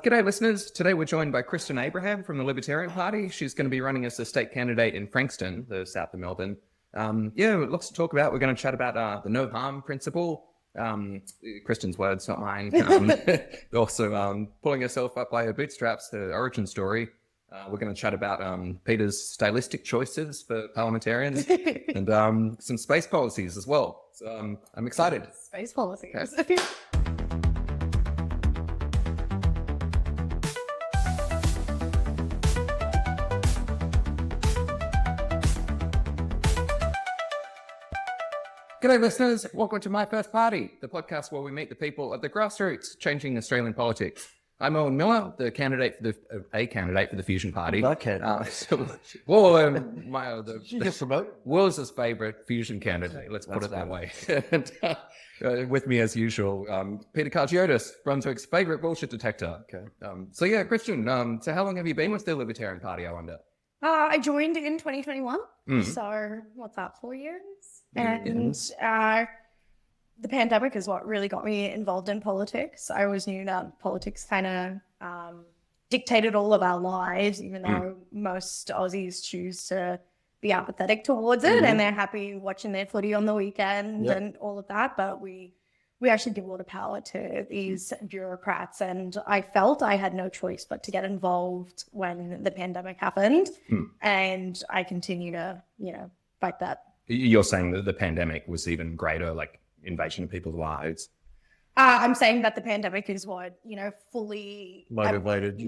G'day listeners, today we're joined by Chrysten Abraham from the Libertarian Party. She's going to be running as a state candidate in Frankston, the south of Melbourne. Lots to talk about. We're going to chat about the no harm principle, Chrysten's words, not mine. Also pulling herself up by her bootstraps, her origin story. We're going to chat about Peter's stylistic choices for parliamentarians and some space policies as well. So I'm excited. Space policies. Okay. G'day listeners, welcome to My First Party, the podcast where we meet the people at the grassroots, changing Australian politics. I'm Owen Miller, the candidate for the Fusion Party. Okay. Will's favourite Fusion candidate, let's put it that way. And, with me as usual, Peter Cargiotis, Brunswick's favourite bullshit detector. Okay. Chrysten, so how long have you been with the Libertarian Party, I wonder? I joined in 2021, so what's that, 4 years? And the pandemic is what really got me involved in politics. I always knew that politics kind of dictated all of our lives, even though most Aussies choose to be apathetic towards it and they're happy watching their footy on the weekend and all of that. But we actually give a lot of power to these bureaucrats, and I felt I had no choice but to get involved when the pandemic happened. And I continue to, fight that. You're saying that the pandemic was even greater, like invasion of people's lives? I'm saying that the pandemic is what, fully motivated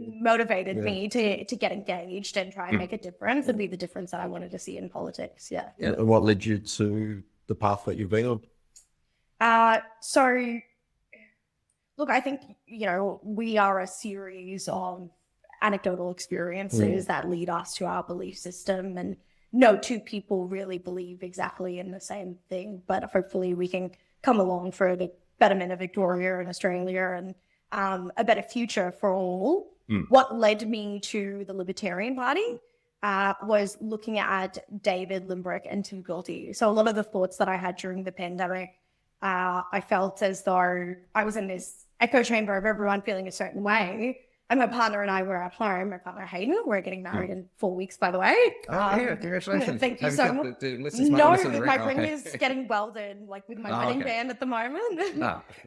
me to get engaged and try and make a difference and be the difference that I wanted to see in politics. Yeah. And what led you to the path that you've been on? So, look, I think, we are a series of anecdotal experiences that lead us to our belief system, and no two people really believe exactly in the same thing, but hopefully we can come along for the betterment of Victoria and Australia and a better future for all. What led me to the Libertarian Party was looking at David Limbrick and Tim Quilty. So a lot of the thoughts that I had during the pandemic, I felt as though I was in this echo chamber of everyone feeling a certain way. And my partner and I were at home. My partner Hayden, we're getting married in 4 weeks, by the way. Congratulations! Thank you so much. My ring is getting welded, like with my wedding band at the moment.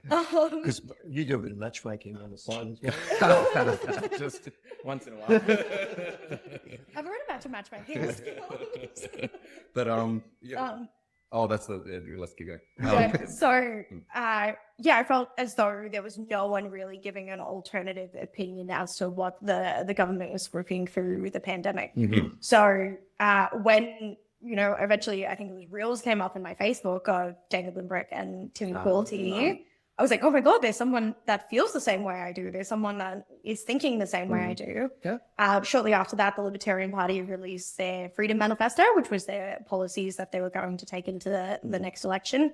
Because you do a bit of matchmaking on the side as well. Just once in a while. I've heard about your matchmaking. But let's keep going. I felt as though there was no one really giving an alternative opinion as to what the government was working through the pandemic. So when, eventually I think it was Reels came up in my Facebook of David Limbrick and Tim Quilty, I was like, oh my God, there's someone that feels the same way I do. There's someone that is thinking the same way I do. Yeah. Shortly after that, the Libertarian Party released their Freedom Manifesto, which was their policies that they were going to take into the next election.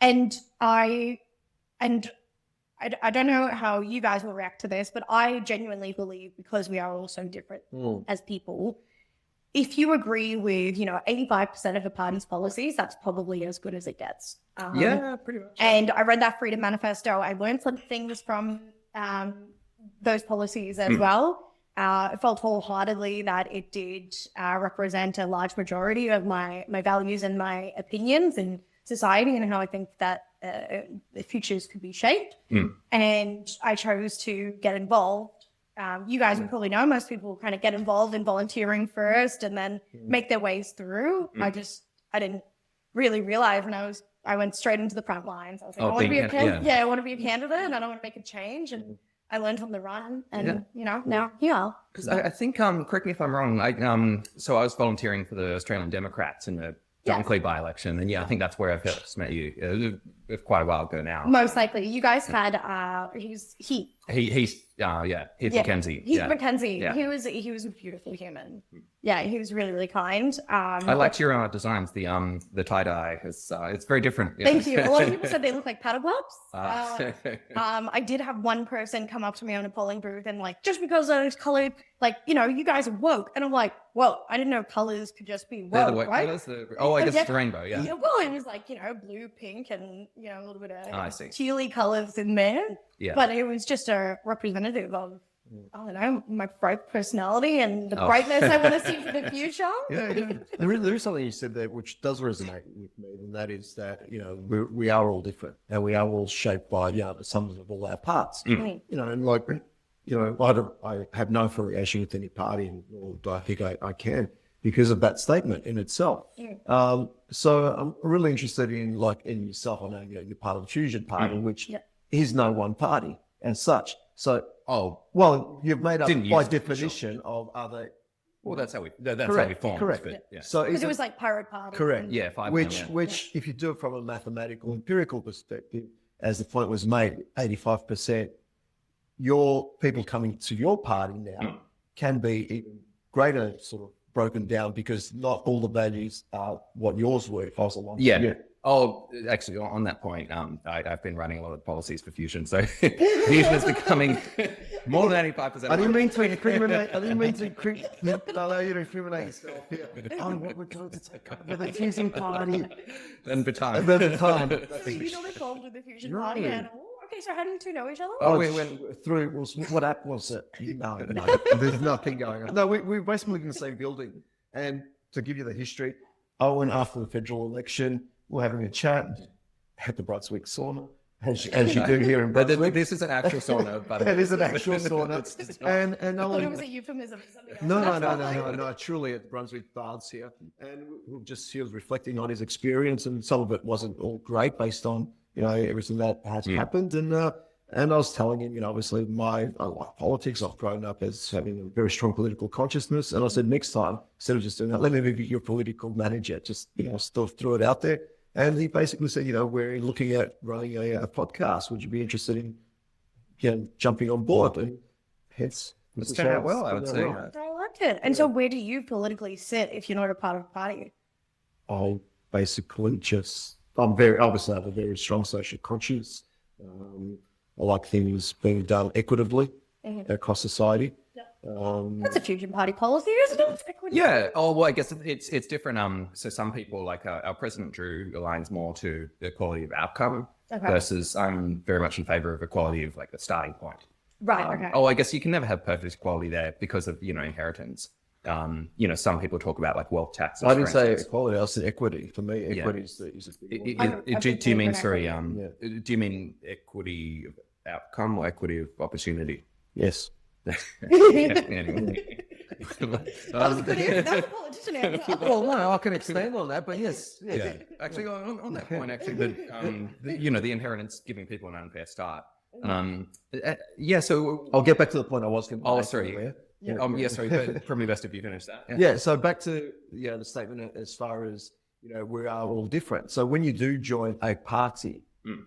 And I don't know how you guys will react to this, but I genuinely believe, because we are all so different as people, if you agree with, 85% of the party's policies, that's probably as good as it gets. Pretty much. And I read that Freedom Manifesto. I learned some things from those policies as well. I felt wholeheartedly that it did represent a large majority of my values and my opinions in society and how I think that the futures could be shaped. And I chose to get involved. You guys would probably know most people kind of get involved in volunteering first and then make their ways through. I didn't really realize when I went straight into the front lines. I was like, I want to be I want to be a candidate and I want to make a change. And I learned on the run and, now here. Because I think, correct me if I'm wrong, so I was volunteering for the Australian Democrats in the Dunkley by-election. And I think that's where I first met you. Quite a while ago now. Most likely. You guys had, Heath McKenzie. Heath McKenzie. Yeah. He was a beautiful human. Yeah, he was really, really kind. I liked your designs, the tie-dye. It's very different. Thank you. A lot of people said they look like paddle gloves. I did have one person come up to me on a polling booth and just because I was colored, you guys are woke. And I'm like, well, I didn't know colors could just be woke, the right? Colors, I guess it's the rainbow, Well, it was blue, pink, and a little bit of tealy colors in there. Yeah. But it was just a representative of, I don't know, my bright personality and the brightness I want to see for the future. Yeah. There is something you said there which does resonate with me, and that is that, we are all different and we are all shaped by, the sums of all our parts. And like, I have no affiliation with any party, nor do I think I can, because of that statement in itself. So I'm really interested in yourself. I know you're part of the Fusion Party, which is no one party as such. So, you've made up by definition of other. Well, that's how we formed. Correct. But, yeah. So Because it was like Pirate Party. correct. Yeah, 5 Which, if you do it from a mathematical, empirical perspective, as the point was made, 85%, your people coming to your party now can be even greater, sort of broken down, because not all the values are what yours were if I was along. Yeah. Oh, actually, on that point, I've been running a lot of policies for Fusion, so Fusion is becoming more than 85%. I didn't mean to incriminate. I didn't mean to allow you to incriminate yourself here. What we're going to take over the Fusion Party. Then Baton. So you're not involved with the Fusion Party at all? Okay, so how did you two know each other? Oh, we went through. What app was it? No, there's nothing going on. No, we basically in the same building. And to give you the history, Owen, after the federal election, we're having a chat at the Brunswick sauna, as you do here in Brunswick. This is an actual sauna, but it is an actual sauna. And I thought it Owen, was a euphemism for something else. no, truly at Brunswick Baths here. And he was reflecting on his experience, and some of it wasn't all great based on, everything that has happened. And I was telling him, obviously I like politics. I've grown up as having a very strong political consciousness. And I said, next time, instead of just doing that, let me be your political manager. Just, still threw it out there. And he basically said, we're looking at running a podcast. Would you be interested in, jumping on board? And hence, it's turned out well, I would say. I liked it. And so where do you politically sit if you're not a part of a party? I basically obviously have a very strong social conscience. I like things being done equitably across society. That's a Fusion Party policy, isn't it? Yeah. Oh, well, I guess it's different. So some people, like our president Drew, aligns more to the equality of outcome versus I'm very much in favor of equality of like the starting point. Right. Okay. I guess you can never have perfect equality there because of inheritance. Some people talk about like wealth taxes. I didn't say equality. I said equity. For me, equity is a big one. Do you mean do you mean equity of outcome or equity of opportunity? Yes. Anyway. That was a politician answer. Well, no, I can expand on that, but yes. Yeah. Actually, on that point, the inheritance giving people an unfair start. So I'll get back to the point I was going to make. Oh, sorry. Sorry, but probably best if you finish that. Yeah. So back to the statement as far as we are all different. So when you do join a party,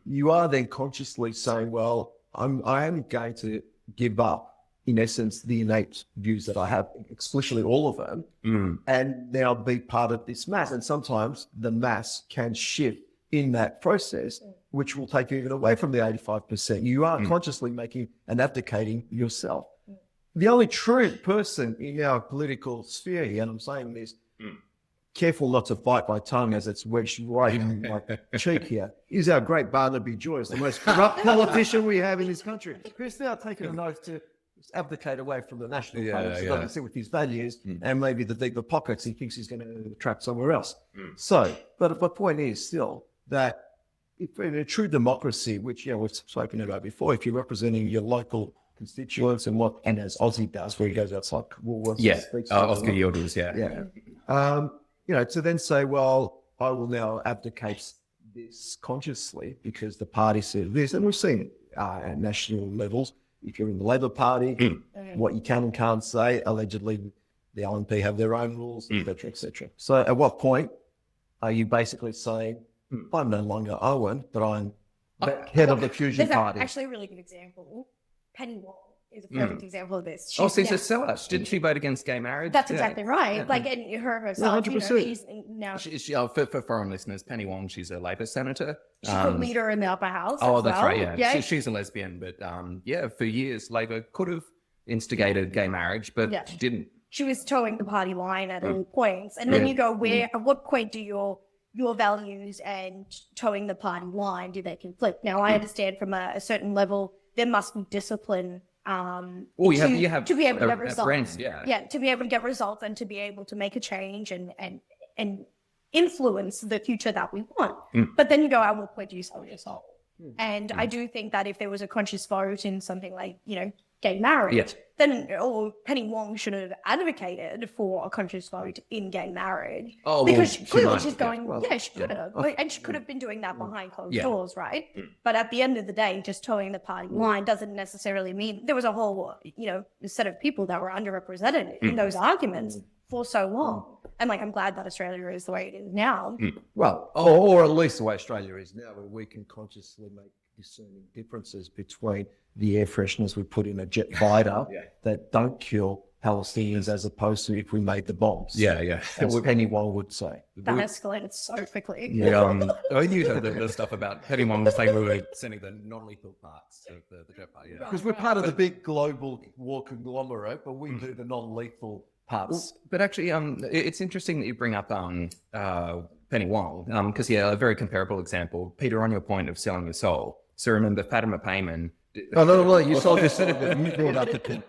you are then consciously saying, well, I am going to give up, in essence, the innate views that I have, explicitly all of them, and now be part of this mass. And sometimes the mass can shift in that process, which will take you even away from the 85%. You are consciously making and abdicating yourself. The only true person in our political sphere here, and I'm saying this, careful not to bite my tongue as it's wedged right in my cheek here, is our great Barnaby Joyce, the most corrupt politician we have in this country, who's now taken an oath to abdicate away from the national party, so doesn't sit with his values and maybe the deeper pockets he thinks he's going to trap somewhere else. So, but my point is still that if in a true democracy, which we've spoken about before, if you're representing your local constituents and as Aussie does, where he goes outside Woolworths and speaks to Oscar Yildiz, to then say, well, I will now abdicate this consciously because the party said this, and we've seen at national levels, if you're in the Labor Party, what you can and can't say, allegedly the LNP have their own rules, et cetera, et cetera. So at what point are you basically saying, I'm no longer Owen, but I'm head of the Fusion Party? There's actually a really good example. Penny Wong is a perfect example of this. She's a seller. Didn't she vote against gay marriage? That's exactly right. Yeah. Like, and her herself, 100%. She's now... for foreign listeners, Penny Wong, she's a Labor senator. She's a leader in the upper house. Oh, that's right, yeah. She's a lesbian, but for years, Labor could have instigated gay marriage, but didn't. She was towing the party line at all points. And then you go, at what point do your values and towing the party line, do they conflict? Now, I understand from a certain level there must be discipline. You have to be able to get a results. friends, yeah. To be able to get results and to be able to make a change and influence the future that we want. But then you go, at what point do you sell your soul? And I do think that if there was a conscious vote in something like, gay marriage, then Penny Wong should have advocated for a conscious vote in gay marriage. Because clearly she's going, she could have. And she could have been doing that behind closed doors, right? But at the end of the day, just towing the party line doesn't necessarily mean there was a whole, set of people that were underrepresented in those arguments for so long. And I'm glad that Australia is the way it is now. Well, or at least the way Australia is now, where we can consciously make discerning differences between the air fresheners we put in a jet fighter that don't kill Palestinians as opposed to if we made the bombs. As Penny Wong would say. That escalated so quickly. I knew the stuff about Penny Wong was saying we were sending the non-lethal parts of the jet fighter. Because we're part of the big global war conglomerate, but we do the non-lethal parts. But actually, it's interesting that you bring up Penny Wong, because a very comparable example. Peter, on your point of selling your soul. So remember Fatima Payman. No, you sold your soul, but you brought up the pin.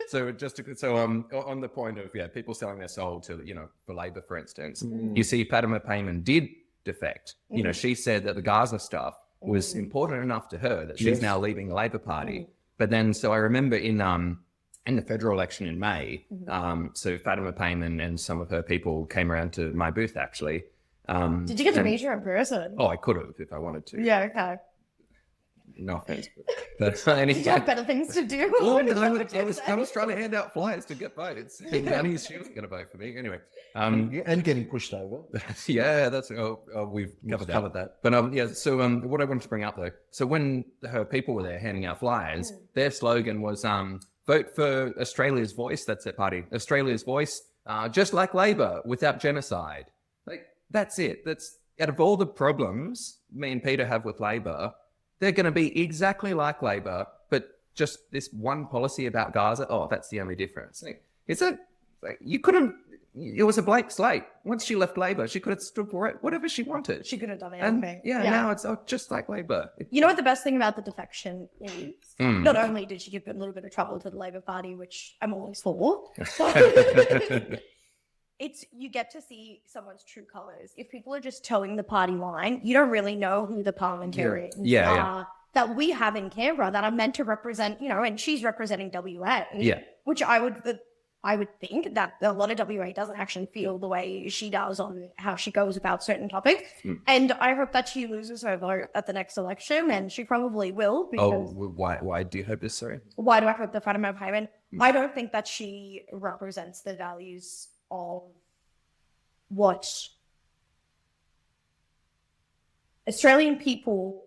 So on the point of people selling their soul to for Labor, for instance, you see Fatima Payman did defect. She said that the Gaza stuff was important enough to her that she's now leaving the Labor Party. But then, so I remember in the federal election in May, so Fatima Payman and some of her people came around to my booth actually. Did you get to meet her in person? Oh, I could have if I wanted to. Yeah, okay. No offense, but anyway. You have better things to do. I was trying to hand out flyers to get votes. And she was going to vote for me anyway. And getting pushed over. That's we've covered that. But so what I wanted to bring up though, so when her people were there handing out flyers, their slogan was vote for Australia's voice. That's their party, Australia's voice, just like Labor, without genocide. That's it. That's out of all the problems me and Peter have with Labor, they're going to be exactly like Labor, but just this one policy about Gaza. Oh, that's the only difference. You couldn't. It was a blank slate. Once she left Labor, she could have stood for it, whatever she wanted. She could have done And anything. now it's just like Labor. You know what the best thing about the defection is? Not only did she give a little bit of trouble to the Labor Party, which I'm always for, but you get to see someone's true colours. If people are just towing the party line, you don't really know who the parliamentarians are that we have in Canberra that are meant to represent, and she's representing WA. Which I would think that a lot of WA doesn't actually feel the way she does on how she goes about certain topics. And I hope that she loses her vote at the next election, and she probably will. Because why do you hope this? Sorry. Why do I hope the Fatima Payman? I don't think that she represents the values of what Australian people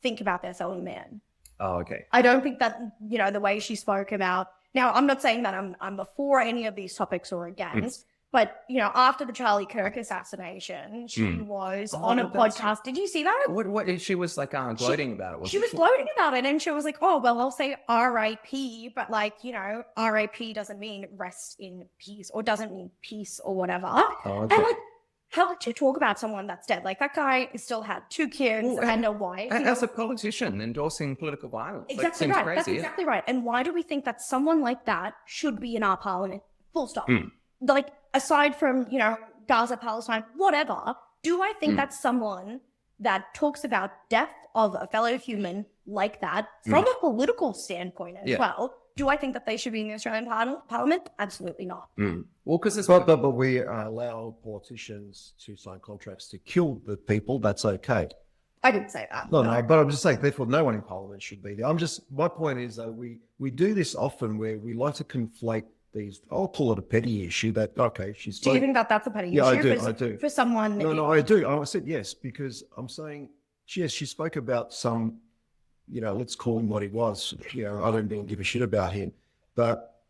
think about their fellow man. Oh, okay. I don't think that, the way she spoke about. Now, I'm not saying that I'm before any of these topics or against, but, after the Charlie Kirk assassination, she was on a podcast. Did you see that? What she was gloating about it. She was gloating about it, and she was like, oh, well, I'll say R.I.P., but R.I.P. doesn't mean rest in peace or doesn't mean peace or whatever. Oh, okay. And how would you talk about someone that's dead? That guy still had 2 kids and a wife. As a politician endorsing political violence. Exactly right. Crazy, that's exactly right. And why do we think that someone like that should be in our parliament? Full stop. Aside from, Gaza, Palestine, whatever, do I think that someone that talks about death of a fellow human like that from a political standpoint as well, do I think that they should be in the Australian Parliament? Absolutely not. Well, because it's but we allow politicians to sign contracts to kill the people. That's okay. I didn't say that. No, but I'm just saying, therefore, no one in Parliament should be there. my point is, though, we do this often where we like to conflate these. I'll call it a petty issue. That okay, she's. Do you think that that's a petty issue? I do. For someone. No, I do. I said yes because I'm saying yes. She spoke about some. Let's call him what he was. I don't even give a shit about him, but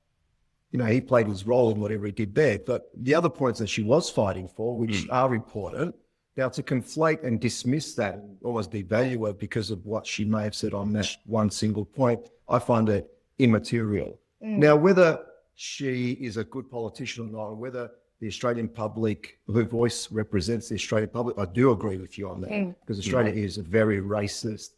he played his role in whatever he did there. But the other points that she was fighting for, which are important, now to conflate and dismiss that and almost devalue her because of what she may have said on that one single point, I find it immaterial. Now, whether she is a good politician or not, or whether the Australian public, her voice represents the Australian public, I do agree with you on that because Australia is a very racist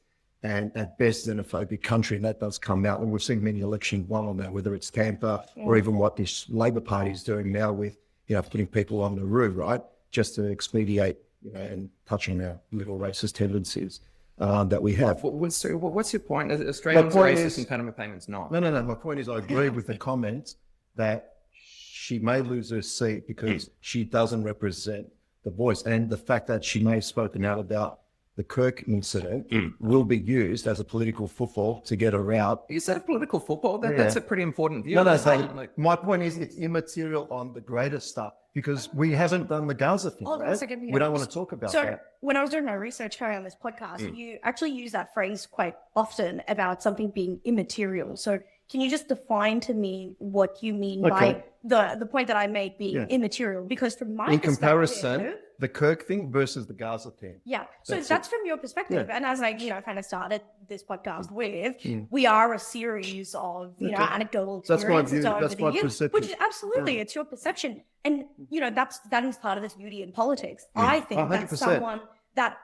and at best xenophobic country, and that does come out. And we've seen many elections won on that, whether it's Tampa or even what this Labor Party is doing now with, putting people on the roof, right, just to expedite, and touch on our little racist tendencies that we have. What's your point? Australians are racist and Panama payments not. No. My point is, I agree with the comments that she may lose her seat because she doesn't represent the voice, and the fact that she may have spoken out about the Kirk incident will be used as a political football to get her out. Is that a political football? That's a pretty important view. No. My point is, it's immaterial on the greater stuff because we haven't done the Gaza thing. Hold on a Right? second, We don't want to talk about So that. when I was doing my research here on this podcast, you actually use that phrase quite often about something being immaterial. So can you just define to me what you mean by the point that I made being immaterial? Because from my In perspective, comparison, the Kirk thing versus the Gaza thing. yeah. So that's from your perspective. And as I, kind of started this podcast with, we are a series of, anecdotal That's my experiences view. over That's the my years, perception. which is absolutely, it's your perception. And, that is part of this beauty in politics. I think that 100%. someone that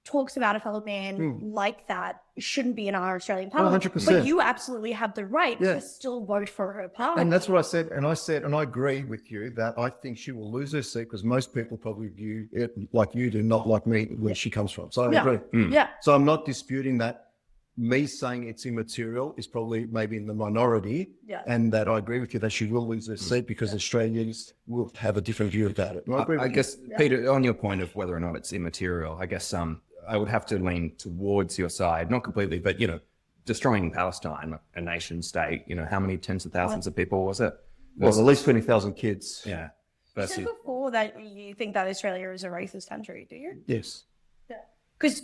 talks about a fellow man like that shouldn't be in our Australian parliament. 100%. But you absolutely have the right to still vote for her party. And that's what I said. And I agree with you that I think she will lose her seat because most people probably view it like you do, not like me, where she comes from. So I agree. Yeah. So I'm not disputing that. Me saying it's immaterial is probably maybe in the minority, and that I agree with you that she will lose her seat because Australians will have a different view about it. I guess, Peter, on your point of whether or not it's immaterial, I guess I would have to lean towards your side, not completely, but, destroying Palestine, a nation state, how many tens of thousands of people was it? Well, at least 20,000 kids. Yeah. You said before that you think that Australia is a racist country, do you? Yes. Yeah. Because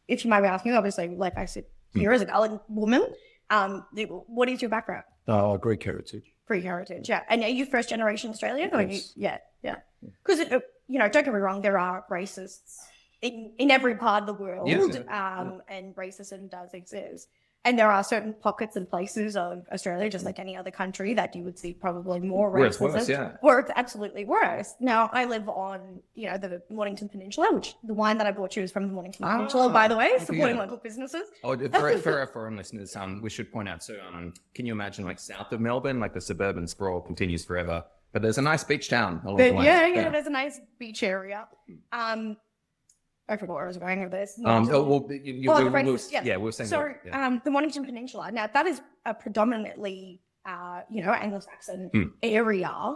if you might be asking, obviously, like I said, here as a coloured woman, what is your background? Oh, Greek heritage. Greek heritage, yeah. And are you first generation Australian? Or yeah. Because, don't get me wrong, there are racists in every part of the world, and racism does exist. And there are certain pockets and places of Australia, just like any other country, that you would see probably more racism. Where it's absolutely worse. Now, I live on, the Mornington Peninsula, which the wine that I bought you is from the Mornington Peninsula, by the way, supporting local businesses. Oh, for our foreign listeners, we should point out, so can you imagine like south of Melbourne, like the suburban sprawl continues forever, but there's a nice beach town along the way. Yeah, there's a nice beach area. I forgot where I was going with this. We'll say so. The Mornington Peninsula. Now that is a predominantly, Anglo-Saxon area.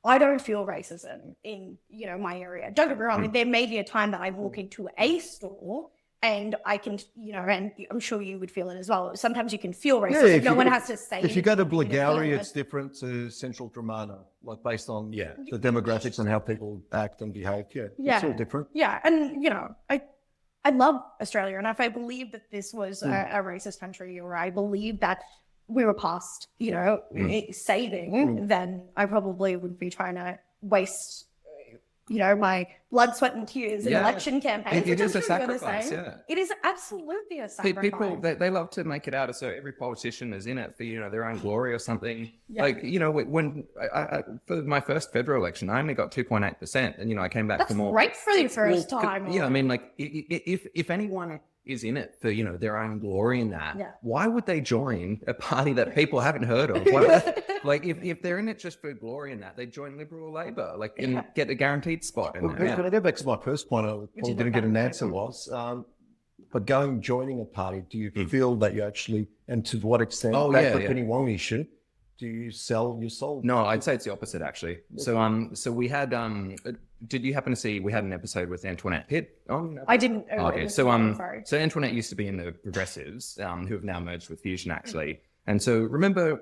I don't feel racism in, my area. Don't get me wrong. There may be a time that I walk into a store and I can, and I'm sure you would feel it as well. Sometimes you can feel racism. No one has to say. If you go to Bulgaria, it's different to Central Dramana, like based on the demographics and how people act and behave. It's all different. Yeah, and I love Australia, and if I believe that this was a racist country, or I believe that we were past, saving, then I probably would be trying to waste my blood, sweat, and tears in election campaigns. It is a sacrifice, It is absolutely a sacrifice. People, they love to make it out as so every politician is in it for, their own glory or something. Yeah. Like, when I for my first federal election, I only got 2.8%. And, I came back for more. That's great for the first time. Yeah, I mean, like, if anyone is in it for, their own glory in that, why would they join a party that people haven't heard of? Like, if they're in it just for glory in that, they join Liberal or Labor, like, and get a guaranteed spot. Can I go back to my first point? I probably didn't get an answer was, but joining a party, do you feel that you actually, and to what extent, the Penny Wong issue, do you sell your soul? No, I'd say it's the opposite, actually. So we had, did you happen to see, we had an episode with Antoinette Pitt on? I didn't. Okay, so Antoinette used to be in the Progressives, who have now merged with Fusion, actually. And so remember,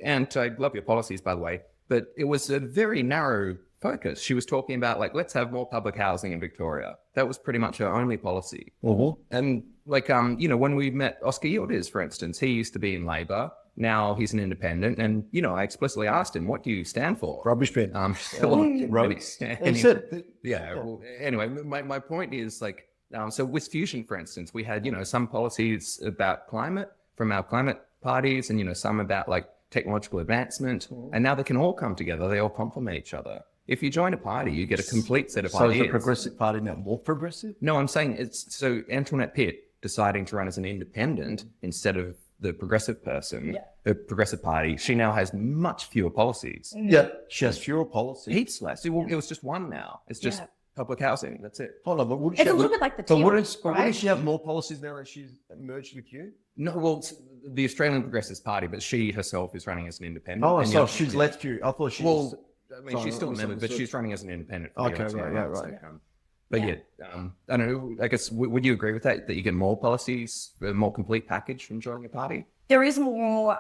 and I love your policies, by the way, but it was a very narrow focus. She was talking about, like, let's have more public housing in Victoria. That was pretty much her only policy. And like, when we met Oscar Yildiz, for instance, he used to be in Labor. Now he's an independent. And, I explicitly asked him, what do you stand for? Rubbish bin. Rubbish. Anyway, my point is, like, so with Fusion, for instance, we had, some policies about climate from our climate parties and, some about, like, technological advancement. And now they can all come together. They all complement each other. If you join a party, you get a complete set of ideas. So is the Progressive Party now more progressive? No, I'm saying so Antoinette Pitt deciding to run as an independent instead of the progressive person, the Progressive Party, she now has much fewer policies. Yeah, she has fewer policies. Heaps less. It was just one now. It's just public housing. That's it. Hold on, but wouldn't It's she a little bit like the but Teals, wouldn't she have more policies now that she's merged with you? No, well, it's the Australian Progressive Party, but she herself is running as an independent. Oh, And so she's left you. I thought she was... Well, I mean, she's still a member, but she's running as an independent. For the Okay, election right. so, but I don't know. I guess would you agree with that? That you get more policies, a more complete package from joining a party? There is more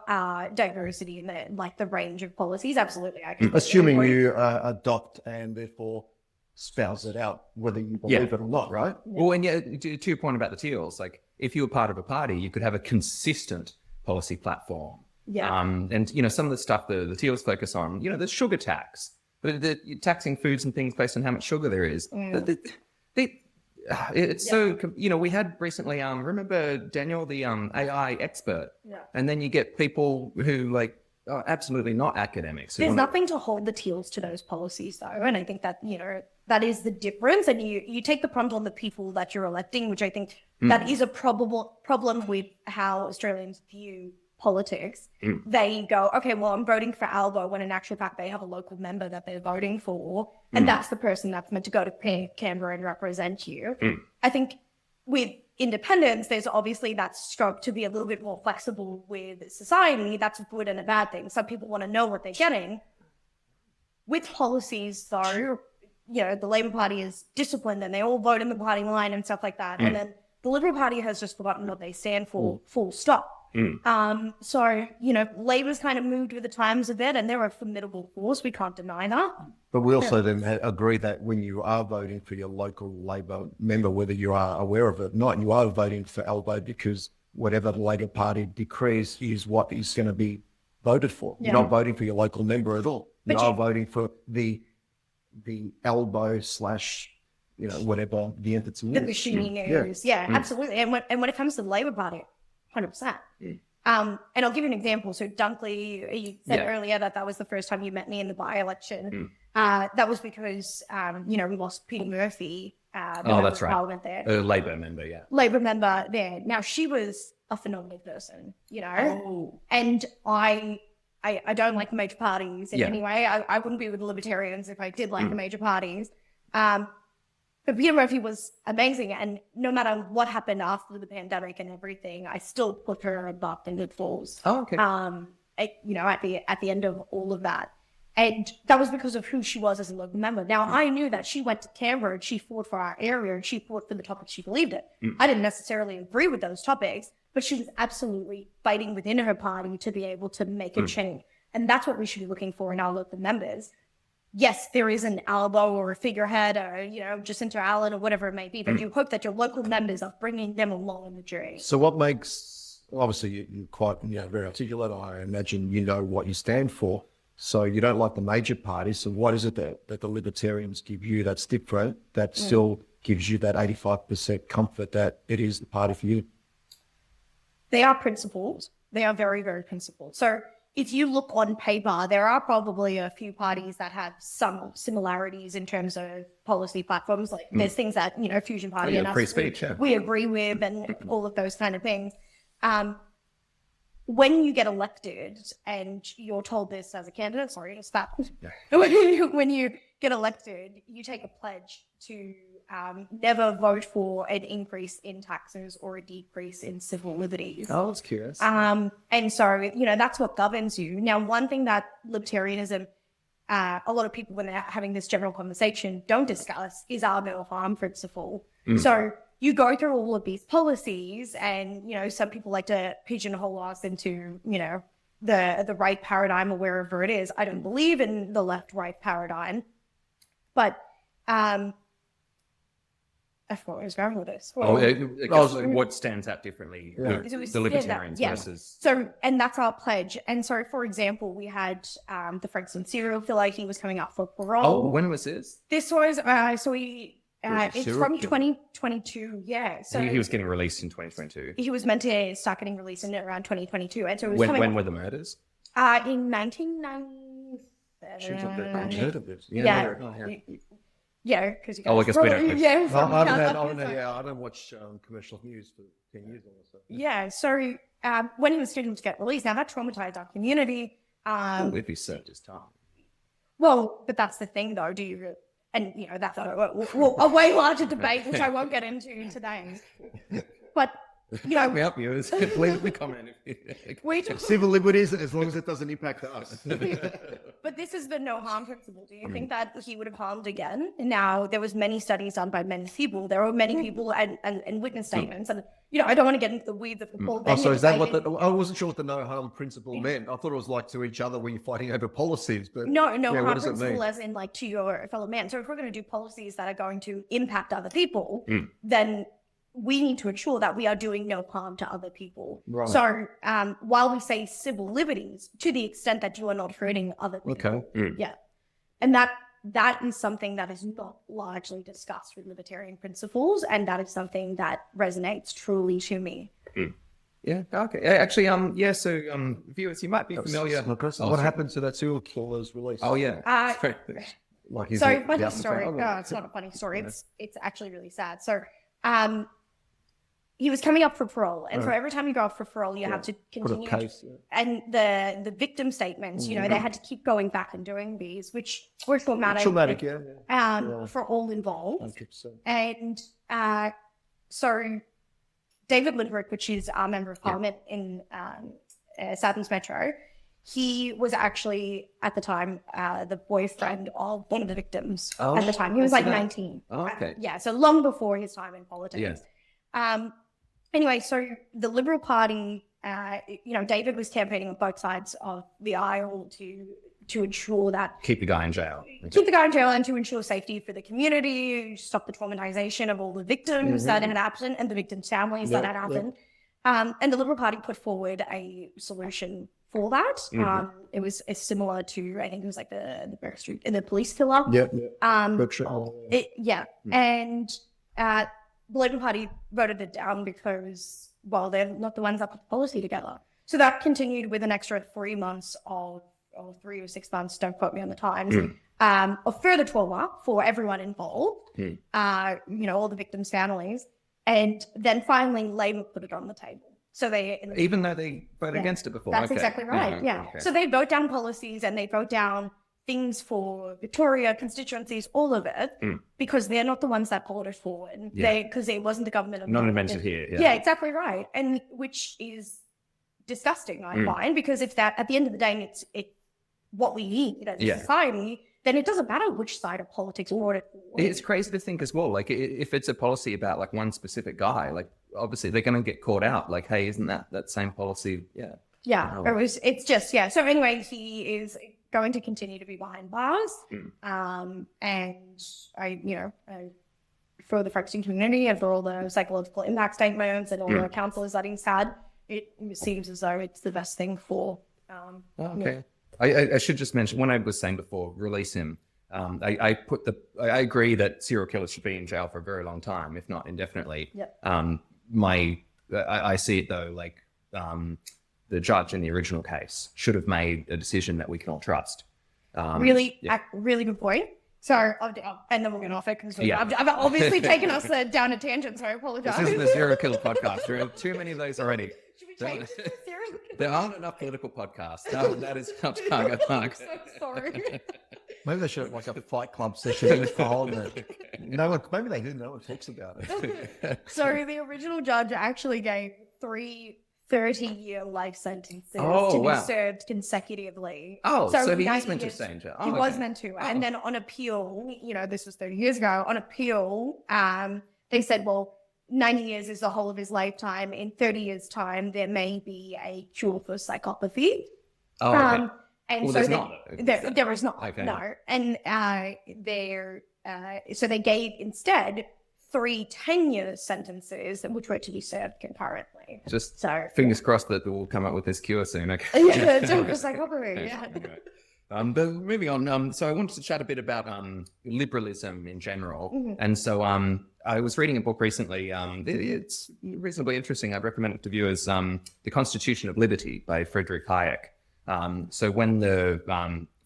diversity in the range of policies. Absolutely, I can. Assuming you adopt and therefore spouse it out, whether you believe it or not, right? Well, and to your point about the Teals, like if you were part of a party, you could have a consistent policy platform. Yeah. And some of the stuff the Teals focus on, the sugar tax, the taxing foods and things based on how much sugar there is. It's so, we had recently, remember Daniel, the AI expert? Yeah. And then you get people who are absolutely not academics. There's nothing to hold the Teals to those policies though. And I think that, that is the difference. And you take the brunt on the people that you're electing, which I think that is a problem with how Australians view politics. They go, okay, well, I'm voting for Albo, when in actual fact they have a local member that they're voting for, and that's the person that's meant to go to Canberra and represent you. I think with independence, there's obviously that scope to be a little bit more flexible with society. That's a good and a bad thing. Some people want to know what they're getting. With policies, though, the Labor Party is disciplined and they all vote in the party line and stuff like that. And then the Liberal Party has just forgotten what they stand for, full stop. So, Labor's kind of moved with the times a bit, and they're a formidable force. We can't deny that. But we also then agree that when you are voting for your local Labor member, whether you are aware of it or not, you are voting for Albo because whatever the Labor Party decrees is what is going to be voted for. You're not voting for your local member at all. You are voting for the Albo / whatever the entity is. The machine is. Yeah, absolutely. And when it comes to the Labor Party, 100%. And I'll give you an example. So Dunkley, you said earlier that was the first time you met me in the by-election. That was because, we lost Peter Murphy. That's right. Parliament there. A Labor member, Labor member there. Now, she was a phenomenal person, and I don't like the major parties in any way. I wouldn't be with the Libertarians if I did like the major parties. But Peter Murphy was amazing, and no matter what happened after the pandemic and everything, I still put her above the good falls. Oh, okay. At the end of all of that, and that was because of who she was as a local member. Now I knew that she went to Canberra and she fought for our area and she fought for the topics she believed in. I didn't necessarily agree with those topics, but she was absolutely fighting within her party to be able to make a change, and that's what we should be looking for in our local members. Yes, there is an Albo or a figurehead or, Jacinta Allen or whatever it may be, but you hope that your local members are bringing them along on the journey. So what makes, obviously you're quite, very articulate. I imagine you know what you stand for. So you don't like the major parties. So what is it that the Libertarians give you that's different, that still gives you that 85% comfort that it is the party for you? They are principled. They are very, very principled. So if you look on paper, there are probably a few parties that have some similarities in terms of policy platforms. Like there's things that, Fusion Party and us, free speech, we agree with, and all of those kind of things. When you get elected, and you're told this as a candidate, sorry to stop. When you get elected, you take a pledge to never vote for an increase in taxes or a decrease in civil liberties. I was curious. And so, that's what governs you. Now, one thing that libertarianism, a lot of people, when they're having this general conversation, don't discuss is our no harm principle. So you go through all of these policies and, some people like to pigeonhole us into, the right paradigm or wherever it is. I don't believe in the left-right paradigm, but I forgot where I was going with this. What stands out differently with the Libertarians versus... So, and that's our pledge. And so, for example, we had the Frankston serial killer. He was coming up for parole. Oh, when was this? This was, it's from 2022, So he was getting released in 2022. He was meant to start getting released in around 2022. And so it was when were the murders? In 1997. I've heard of this. Yeah, because Oh, I guess we don't. Yeah, No, from I South don't, Africa. I don't watch commercial news for 10 years almost. So. Yeah, so when he was scheduled to get released, now that traumatized our community. We'd be served his time. Well, but that's the thing, though. Do you? And you know that's a way larger debate, which I won't get into today. But you know, We help you. Leave the comment. we Civil liberties, as long as it doesn't impact us. But this is the no harm principle. Do you think that he would have harmed again? Now, there was many studies done by many people. There were many people and witness statements. And, you know, I don't want to get into the weeds of the Oh, so is that what I wasn't sure what the no harm principle meant. I thought it was like to each other when you're fighting over policies. But No yeah, what harm does it mean? principle as in like to your fellow man. So if we're going to do policies that are going to impact other people, then we need to ensure that we are doing no harm to other people. Right. So while we say civil liberties, to the extent that you are not hurting other people. Okay. Yeah. And that is something that is not largely discussed with libertarian principles. And that is something that resonates truly to me. Yeah. Okay. Actually, yeah. So, viewers, you might be familiar. What happened to that serial killer's release? Oh, yeah. Like, is So it funny out the story. front? No, it's not a funny story. It's actually really sad. So he was coming up for parole. And so every time you go up for parole, you have to Put a continue. case. And the victim statements, you know, they had to keep going back and doing these, which were traumatic. Traumatic, For all involved. 100%. And so David Liderick, which is our member of parliament in Southeast Metro, he was actually at the time the boyfriend of one of the victims at the time. He was like 19. Oh, okay. Yeah, so long before his time in politics. Yes. Anyway, so the Liberal Party, you know, David was campaigning on both sides of the aisle to ensure that Keep the guy in jail. keep the guy in jail and to ensure safety for the community, stop the traumatization of all the victims that had happened and the victims' families that had happened. And the Liberal Party put forward a solution for that. It was similar to, I think it was like the Burke Street and the police killer. And the Labour Party voted it down because, well, they're not the ones that put the policy together. So that continued with an extra 3 months or 3 or 6 months, don't quote me on the times, of further trauma for everyone involved, you know, all the victims' families. And then finally, Labour put it on the table. So Even though they voted against it before. That's exactly right. Okay. So they vote down policies and they vote down things for Victoria, constituencies, all of it, because they're not the ones that pulled it forward. Because it wasn't the government of Not invented here. Yeah, exactly right. And which is disgusting, I find, because if that at the end of the day it's what we need as a society, then it doesn't matter which side of politics brought it forward. It's crazy to think as well, like if it's a policy about like one specific guy, like obviously they're going to get caught out. Like, hey, isn't that same policy? Yeah, it's just, So anyway, he is going to continue to be behind bars. And for the Frankston community and for all the psychological impact statements and all the counsellors that he's had, it seems as though it's the best thing for. Okay. I should just mention, when I was saying before, release him. I agree that serial killers should be in jail for a very long time, if not indefinitely. I see it though, like the judge in the original case should have made a decision that we can all trust. Really good point. So, and then we'll get off it because I've obviously taken us down a tangent, so I apologize. This isn't a serial killer podcast. There are too many of those already. Should we change this to serial killer? There aren't enough political podcasts. That is not target marks. I'm so sorry. Maybe they should have like a fight club session for Holden. Maybe they do. No one talks about it. So the original judge actually gave 3 30-year life sentences Oh, to wow. be served consecutively. Oh, so he 90 is meant to years- stay in jail. He Oh, was okay. meant to. Oh. And then on appeal, this was 30 years ago, on appeal, they said, well, 90 years is the whole of his lifetime. In 30 years' time, there may be a cure for psychopathy. Oh, okay. And Well, so there's they- not, though. there is not. Okay. No. And so they gave instead 3 10-year sentences, which were to be served concurrently. Just So fingers crossed that we'll come up with this cure soon. Okay. yeah, it's psychopathy. Yeah. But moving on, so I wanted to chat a bit about liberalism in general. Mm-hmm. And so I was reading a book recently. It's reasonably interesting. I'd recommend it to viewers. The Constitution of Liberty by Friedrich Hayek. So when the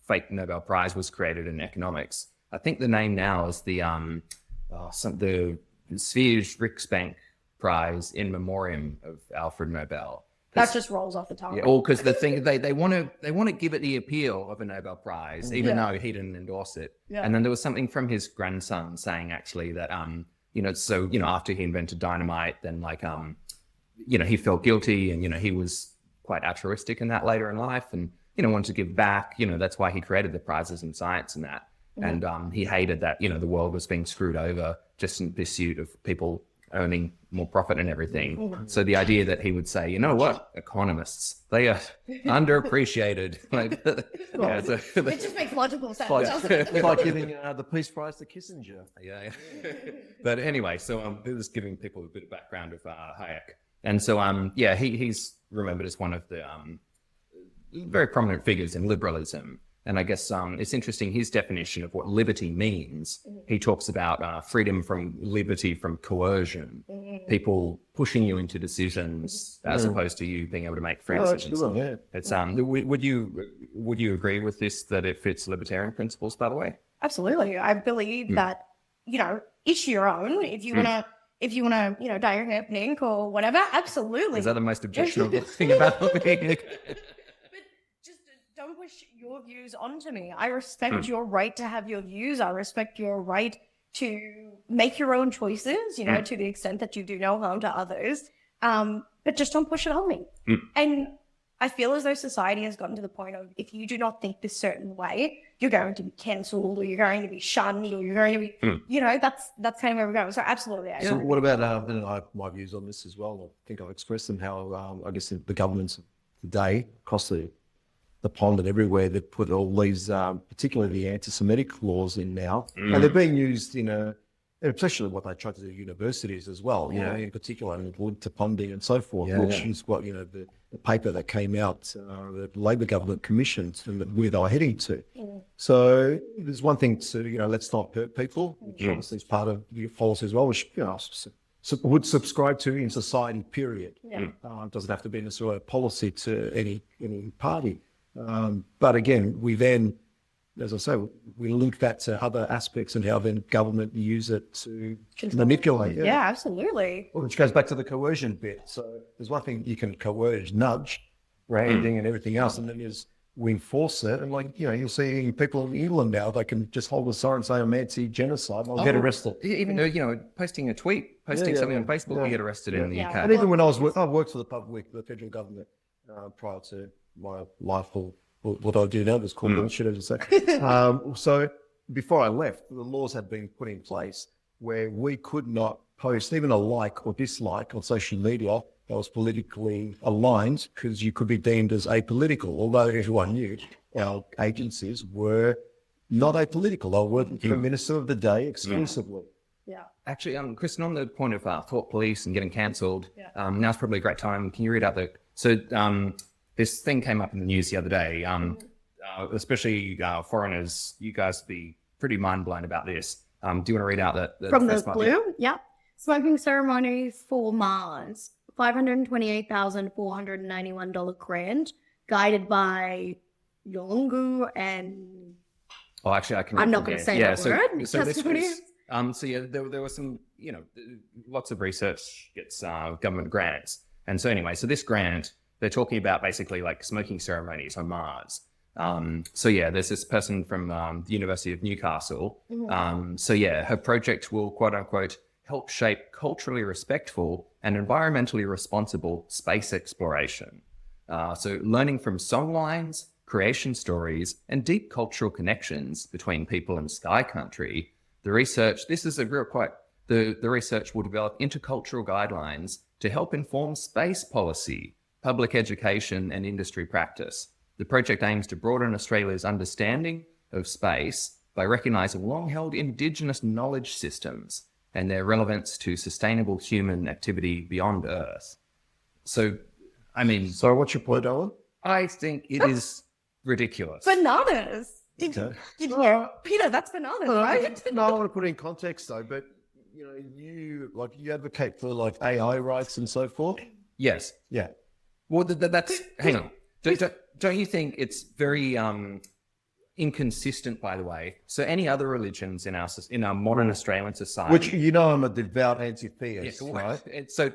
fake Nobel Prize was created in economics, I think the name now is the the Sveriges Riksbank Prize in Memoriam of Alfred Nobel. That just rolls off the tongue. Yeah, all because the thing they want to give it the appeal of a Nobel Prize, even though he didn't endorse it. Yeah. And then there was something from his grandson saying actually that after he invented dynamite, then he felt guilty, and he was quite altruistic in that later in life, and wanted to give back. That's why he created the prizes in science and that. And he hated that the world was being screwed over just in pursuit of people earning more profit and everything. So the idea that he would say, what, economists, they are underappreciated. It just makes logical sense. It's like giving the Peace Prize to Kissinger. Yeah. But anyway, so it was giving people a bit of background of Hayek. And so, he's remembered as one of the very prominent figures in liberalism. And I guess it's interesting, his definition of what liberty means. He talks about freedom from liberty from coercion, people pushing you into decisions as opposed to you being able to make free decisions. Yeah. It's would you agree with this, that it fits libertarian principles, by the way? Absolutely. I believe that, each your own. If you wanna, dye your hair pink or whatever, absolutely. Is that the most objectionable thing about me? Don't push your views onto me. I respect your right to have your views. I respect your right to make your own choices, to the extent that you do no harm to others. But just don't push it on me. And I feel as though society has gotten to the point of, if you do not think this certain way, you're going to be cancelled, or you're going to be shunned, or you're going to be, that's kind of where we're going. So absolutely. So what about, and I have my views on this as well. I think I've expressed them, how I guess the governments of today across the pond and everywhere, they've put all these, particularly the anti-Semitic laws in now, and they're being used especially what they try to do at universities as well, in particular, and to Pondi and so forth, which is what, the paper that came out, the Labor government commissioned, and where they were heading to. So there's one thing to, let's not hurt people, which obviously is part of your policy as well, which, would subscribe to in society, period. It doesn't have to be necessarily a policy to any party. But again, we then, as I say, we link that to other aspects and how then government use it to manipulate. Yeah, absolutely. Well, which goes back to the coercion bit. So there's one thing you can coerce, nudge, branding and everything else, and then we enforce it. And you'll see people in England now, they can just hold a sign and say, I'm anti-genocide, I'll get arrested. Even posting a tweet, something on Facebook, you get arrested in the UK. And even when I worked for the federal government prior to my life, or what I do now, was called bullshit, as I say. So before I left, the laws had been put in place where we could not post even a like or dislike on social media that was politically aligned, because you could be deemed as apolitical, although everyone knew our agencies were not apolitical. They were the minister of the day exclusively. Yeah. Actually, Chrysten, on the point of thought police and getting cancelled, now's probably a great time. Can you read out this thing came up in the news the other day, especially foreigners, you guys be pretty mind blown about this. Do you want to read out the from the first part? blue? Yeah. Smoking ceremonies for Mars, $528,491 grant, guided by Yolngu and... Oh, actually, I'm not going to say that word. So this was, there was some, lots of research gets government grants. And so anyway, so this grant, they're talking about basically like smoking ceremonies on Mars. There's this person from the University of Newcastle. Her project will, quote unquote, help shape culturally respectful and environmentally responsible space exploration. So learning from songlines, creation stories, and deep cultural connections between people and sky country, the research, this is a real quote, the research will develop intercultural guidelines to help inform space policy, public education, and industry practice. The project aims to broaden Australia's understanding of space by recognising long-held Indigenous knowledge systems and their relevance to sustainable human activity beyond Earth. So, So what's your point, Owen? I think it is ridiculous. Bananas. Okay. Peter, that's bananas, right? No, I want to put it in context though, but you advocate for AI rights and so forth. Yes. Yeah. Well, that's hang on. Don't you think it's very inconsistent, by the way. So any other religions in our modern Australian society, Which, you know, I'm a devout anti-theist, yeah, right? So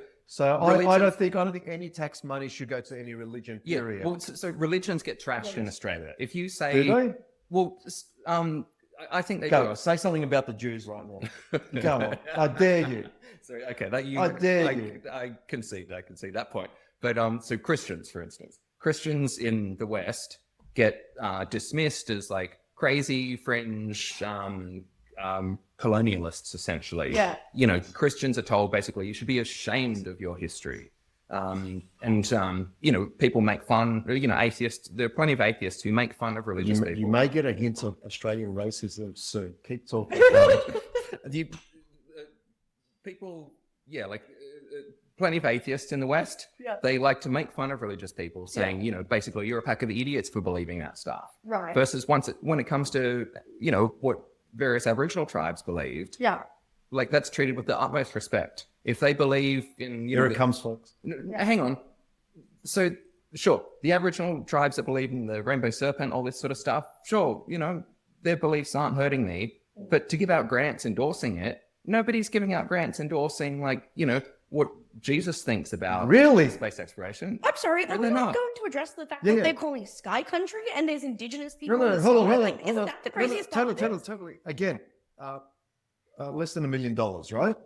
I religions- don't think any tax money should go to any religion, yeah, period. well, so religions get trashed in Australia. If you say, Do they? well, I think they Go do. on, say something about the Jews right now. Go on. I dare you. Sorry, okay, that you. I dare you. I concede that point. But so Christians, for instance, Christians in the West get dismissed as like crazy fringe colonialists, essentially. Yeah. You know, Christians are told basically you should be ashamed of your history. You know, people make fun, you know, atheists, there are plenty of atheists who make fun of religious people. You may get a hint of Australian racism soon. Keep talking. People, yeah, like plenty of atheists in the West, Yeah. they like to make fun of religious people, saying, you know, basically you're a pack of idiots for believing that stuff. Right. Versus when it comes to, you know, what various Aboriginal tribes believed, Yeah. like that's treated with the utmost respect. If they believe in, you Here know, it comes, folks. hang on. So, sure, the Aboriginal tribes that believe in the rainbow serpent, all this sort of stuff, sure, you know, their beliefs aren't hurting me. But to give out grants endorsing it, nobody's giving out grants endorsing, like, you know, what Jesus thinks about Really? space exploration. I'm sorry, are we they're not not. going to address the fact Yeah, that yeah. they're calling Sky Country and there's Indigenous people? No, in the hold on, sky? hold on. Like, isn't that the craziest part of this? Totally. Again, less than $1 million, right?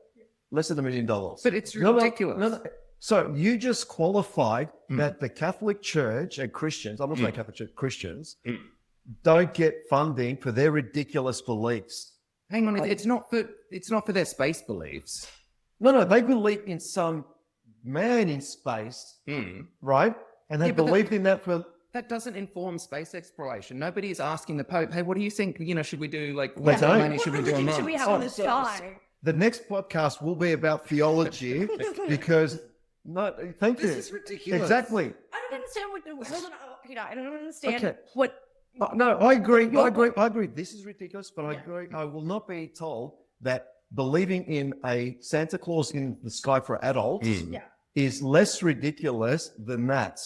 Less than $1 million. But it's No, ridiculous. No. So you just qualified that the Catholic Church and Christians, I'm not saying Catholic Church, Christians, don't get funding for their ridiculous beliefs. Hang on, it's not for their space beliefs. No, they believe in some man in space, right? And they Yeah, but believed in that for... That doesn't inform space exploration. Nobody's asking the Pope, hey, what do you think? You know, should we do like They what don't. money should we do a What religion month? should we have on the sky? The next podcast will be about theology because... No, thank you. This is ridiculous. Exactly. I don't understand what... Hold on, Peter, I don't understand Okay. what... No, I agree. I agree. This is ridiculous, but I agree. I will not be told that believing in a Santa Claus in the sky for adults Yeah. is less ridiculous than that.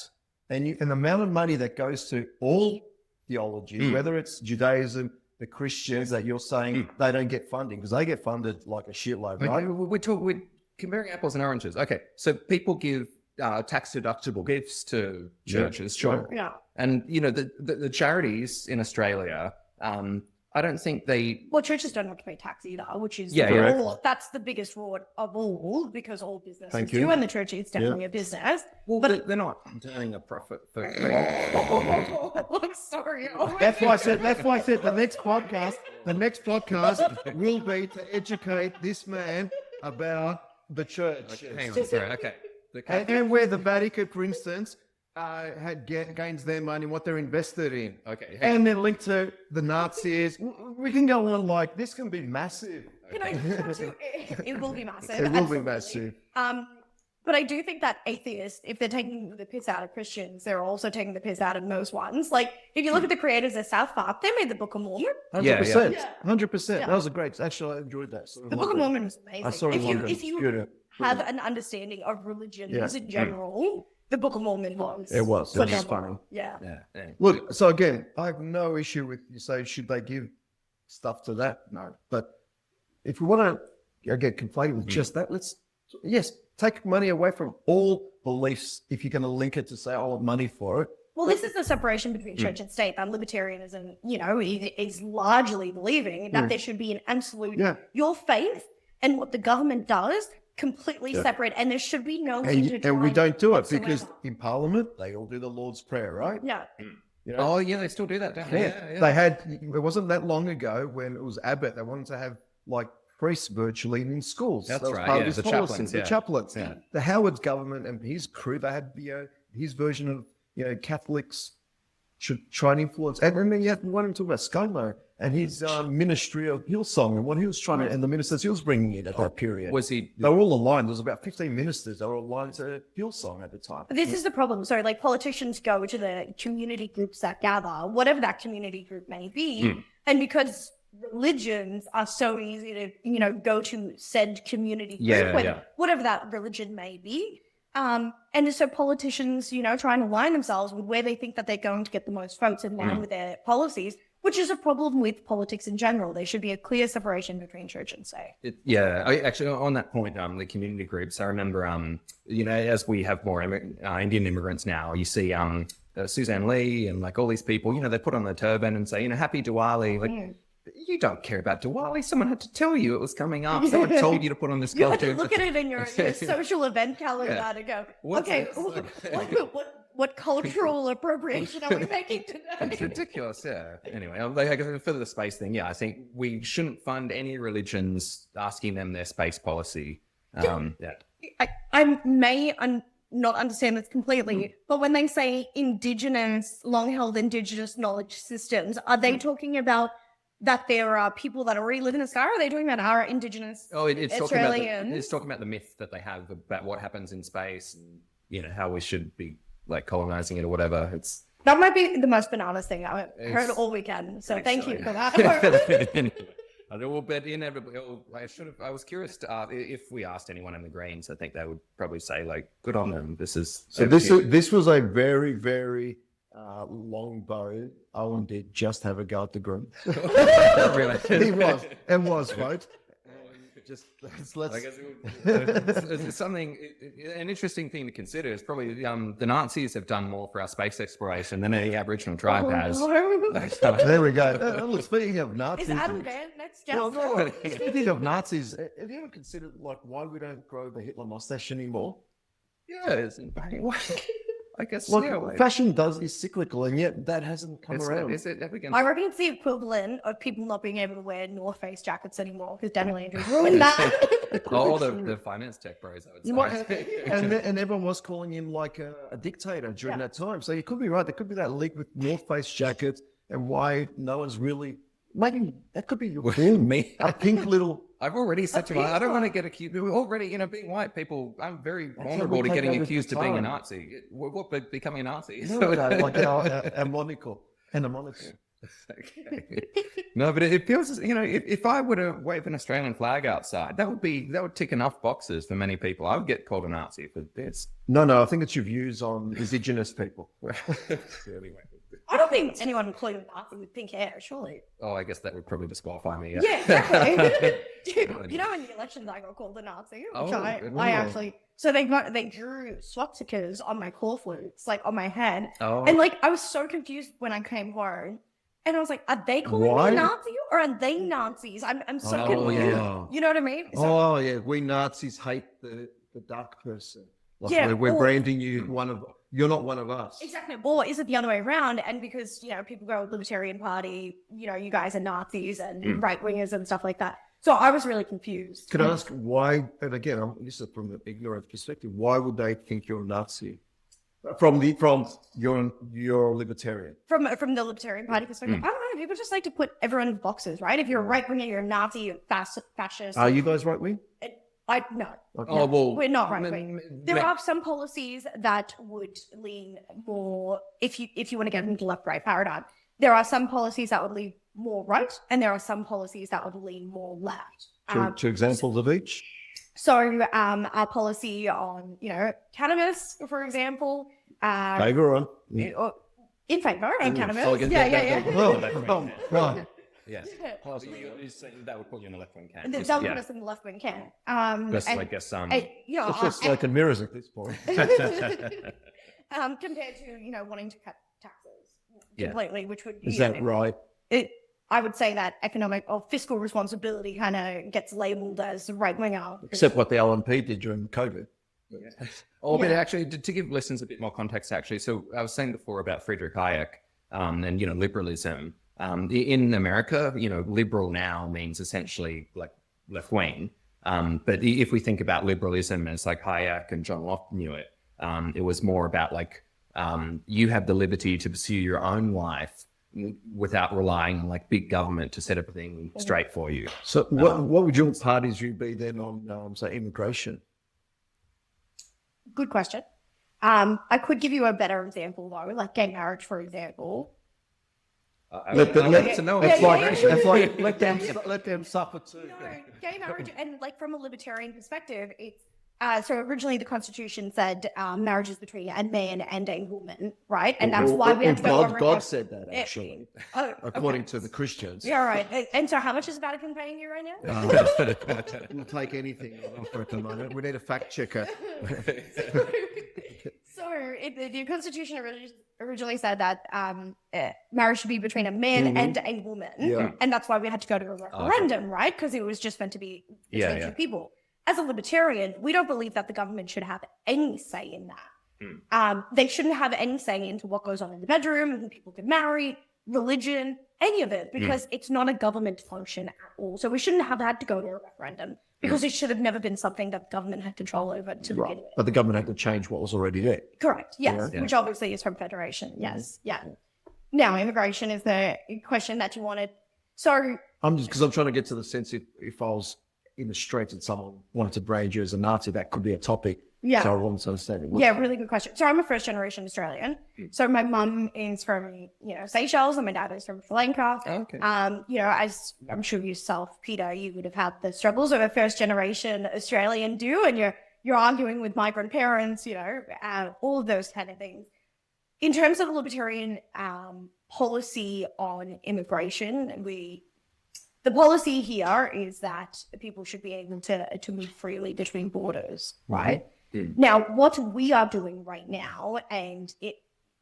And the amount of money that goes to all theology, whether it's Judaism, the Christians that you're saying they don't get funding because they get funded like a shitload, right? We're comparing apples and oranges. Okay, so people give tax deductible gifts to churches, sure. Yeah. And you know the charities in Australia, I don't think they. Well, churches don't have to pay tax either, which is Yeah, that's the biggest fraud of all, because all businesses Thank you. do, and the church is definitely a business. Well, But they're not turning a profit for. I'm sorry. Oh, That's why I said the next podcast will be to educate this man about the church. Hang on, sorry. Okay. And where the Vatican, for instance, gains their money, what they're invested in. Okay. And then linked to the Nazis. We can go on like this can be massive. you know, it will be massive. It will be absolutely. massive. But I do think that atheists, if they're taking the piss out of Christians, they're also taking the piss out of most ones. Like, if you look at the creators of South Park, they made the Book of Mormon. 100%. Yeah. 100%. Yeah. That was a great. Actually, I enjoyed that. The Book of Mormon was amazing. I saw it in London. If you Beautiful. have an understanding of religions Yeah. in general, the Book of Mormon was. It was. It was phenomenal. funny. Yeah. Yeah. Look, so again, I have no issue with you say, should they give stuff to that? No. But if we want to get conflated with just that, yes, take money away from all beliefs if you're going to link it to say, I want money for it. Well, this is the separation between church and state. And libertarianism, you know, is largely believing that there should be an absolute, your faith and what the government does completely separate, and there should be no And we don't do it whatsoever. because in Parliament, they all do the Lord's Prayer, right? Yeah. You know? Oh yeah, they still do that, don't they? Yeah. They had, it wasn't that long ago when it was Abbott, they wanted to have like priests virtually in schools. That's That was right, part of yeah, his the policy, chaplains, the yeah. chaplains. Yeah. The Howard's government and his crew, they had his version of Catholics should try and influence. And then you had one to about ScoMo and his ministry of Hillsong and what he was trying to, and the ministers he was bringing in at that period. Was he? They were all aligned. There was about 15 ministers. They were aligned to Hillsong at the time. But this is the problem. So, like, politicians go to the community groups that gather, whatever that community group may be, and because religions are so easy to, you know, go to said community group, whatever that religion may be. And so politicians, you know, try and align themselves with where they think that they're going to get the most votes in line with their policies, Which is a problem with politics in general. There should be a clear separation between church and state. Actually, on that point, the community groups, I remember, as we have more Indian immigrants now, you see Suzanne Lee and like all these people, they put on the turban and say, happy Diwali. Like, you don't care about Diwali. Someone had to tell you it was coming up. Someone told you to put on this You have to costume. look at it in your social event calendar to go, okay, what cultural appropriation are we making today? It's ridiculous, yeah. Anyway, I guess for the space thing, I think we shouldn't fund any religions asking them their space policy. I may not understand this completely, but when they say long-held Indigenous knowledge systems, are they talking about that there are people that already live in the sky, or are they talking about our Indigenous it's Australians? talking about the myth that they have about what happens in space and, how we should be like colonizing it or whatever. That might be the most bananas thing I've heard all weekend. So thank you for that. But inevitably, I was curious to if we asked anyone in the Greens, I think they would probably say like, "Good on them." This was a very, very long bow. Owen did just have a go at the Greens. It was, right? Just let's. I guess it's something. An interesting thing to consider is probably the Nazis have done more for our space exploration than any Aboriginal tribe has. No. There we go. Speaking of Nazis, Is Adam Van next guest? Speaking of Nazis, have you ever considered like why we don't grow the Hitler mustache anymore? Yeah, I guess. Fashion is cyclical, and yet that hasn't come around. Is it ever going? I reckon it's the equivalent of people not being able to wear North Face jackets anymore because Daniel Andrews ruined that. All the finance tech bros, I would say. And everyone was calling him like a dictator during that time. So you could be right. There could be that leak with North Face jackets, and why no one's really making that could be your me. A pink little. I've already said to I don't want to get accused. We're already, being white people, I'm very vulnerable to getting accused of being a Nazi. What becoming a Nazi? No, like a monocle and a monocle. Okay. No, but it feels, if I were to wave an Australian flag outside, that would tick enough boxes for many people. I would get called a Nazi for this. No, I think it's your views on Indigenous people. I don't think anyone would call you a Nazi with pink hair, surely. Oh, I guess that would probably disqualify me. Yeah, exactly. Dude, in the elections I got called a Nazi, which I actually. So they drew swastikas on my claw flutes, like on my head, and like I was so confused when I came home, and I was like, are they calling me a Nazi or are they Nazis? I'm so confused. Yeah. You know what I mean? So, we Nazis hate the dark person. Like we're branding you you're not one of us. Exactly. Or is it the other way around? And because, people go Libertarian Party, you guys are Nazis and right-wingers and stuff like that. So I was really confused. Could I ask why, and again, this is from an ignorant perspective, why would they think you're a Nazi? From your libertarian. From the Libertarian Party perspective, I don't know. People just like to put everyone in boxes, right? If you're a right-winger, you're a Nazi, you're fascist. Are you guys right-wing? No. Okay. Oh, well, we're not right wing. There are some policies that would lean more, if you want to get into left-right paradigm, there are some policies that would lean more right, and there are some policies that would lean more left. Two examples of each? So our policy on, cannabis, for example. Favor on? In favor on cannabis. Right. Yes. That would put you in the left-wing camp. That would put us in the left-wing camp. I guess. It's just like in mirrors at this point. Compared to, wanting to cut taxes completely, which would... Is that right? I would say that economic or fiscal responsibility kind of gets labelled as right-winger. Except what the LNP did during COVID. But actually, to give listeners a bit more context, actually, so I was saying before about Friedrich Hayek and, liberalism. In America, liberal now means essentially like left wing. But if we think about liberalism as like Hayek and John Locke knew it, it was more about like you have the liberty to pursue your own life without relying on like big government to set everything straight for you. So what would your party's view be then on, say, immigration? Good question. I could give you a better example though, like gay marriage, for example. Let them suffer too. No, gay marriage, and like from a libertarian perspective, it's So originally the Constitution said marriage is between a man and a woman, right? And that's why we have to go over. God said that, actually, Oh, according okay. to the Christians. Yeah, right. And so how much is Vatican paying you right now? We'll take anything at the moment. We need a fact checker. So the Constitution originally said that marriage should be between a man and a woman. Yeah. And that's why we had to go to a referendum, right? Because it was just meant to be between two people. As a libertarian, we don't believe that the government should have any say in that. They shouldn't have any say into what goes on in the bedroom, who people can marry, religion, any of it, because it's not a government function at all. So we shouldn't have had to go to a referendum because it should have never been something that the government had control over to begin with. But the government had to change what was already there. Correct. Yes. Yeah. Which obviously is from Federation. Yes. Yeah. Now, immigration is the question that you wanted. So I'm just, because I'm trying to get to the sense if I was in the street and someone wanted to brand you as a Nazi, that could be a topic. Yeah. So I want to understand it. Yeah, really good question. So I'm a first generation Australian. So my mum is from, Seychelles and my dad is from Sri Lanka. Oh, okay. As I'm sure yourself, Peter, you would have had the struggles of a first generation Australian do, and you're arguing with migrant parents, all of those kind of things. In terms of the libertarian policy on immigration, the policy here is that people should be able to move freely between borders, right? Now, what we are doing right now, and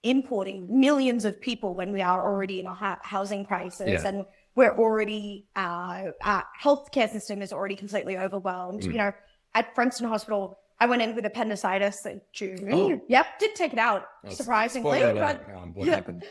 importing millions of people when we are already in a housing crisis, and we're already, our healthcare system is already completely overwhelmed. At Frankston Hospital, I went in with appendicitis in June. Oh. Yep, did take it out, surprisingly. What happened?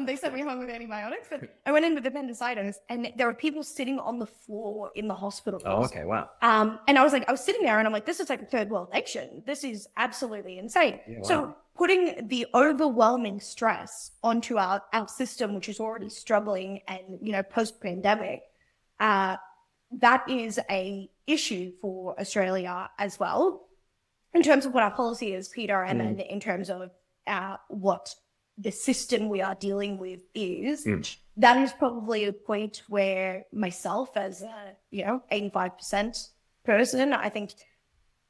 They sent me home with antibiotics, but I went in with appendicitis, and there were people sitting on the floor in the hospital. Oh, okay, wow. And I was sitting there, and I'm like, this is like a third world nation. This is absolutely insane. Yeah, wow. So putting the overwhelming stress onto our system, which is already struggling, and post-pandemic, that is a issue for Australia as well, in terms of what our policy is, Peter, and then in terms of what the system we are dealing with is. That is probably a point where myself as a 85% person, I think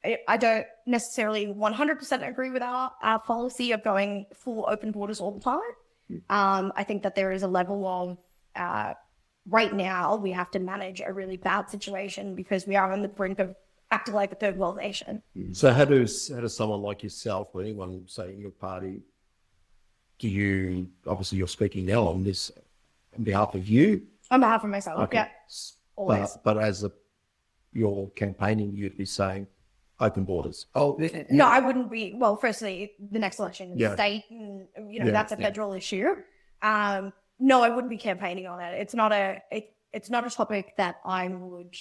I don't necessarily 100% agree with our policy of going full open borders all the time. I think that there is a level of right now we have to manage a really bad situation because we are on the brink of acting like a third world nation. So how does someone like yourself, or anyone say in your party, obviously you're speaking now on this on behalf of you? On behalf of myself, okay. Yeah. Always. But as you're campaigning, you'd be saying open borders. Oh, no, I wouldn't be. Well, firstly, the next election is state, and that's a federal issue. No, I wouldn't be campaigning on it. It's not a topic that I would.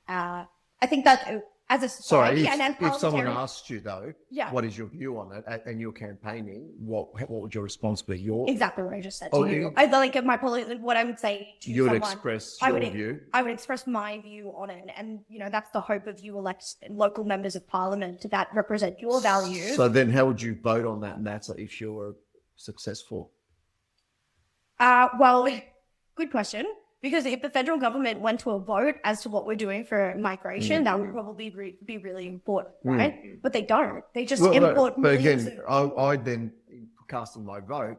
I think that as a society, if someone asked you though, what is your view on it, and you're campaigning, what would your response be? Exactly what I just said to you. I like what I would say to you would someone, express your view. I would express my view on it, and that's the hope of you elect local members of parliament that represent your values. So then, how would you vote on that matter if you were successful? Well, good question. Because if the federal government went to a vote as to what we're doing for migration, that would probably be really important, right? But they don't. They just import. But again, I then, casting my vote,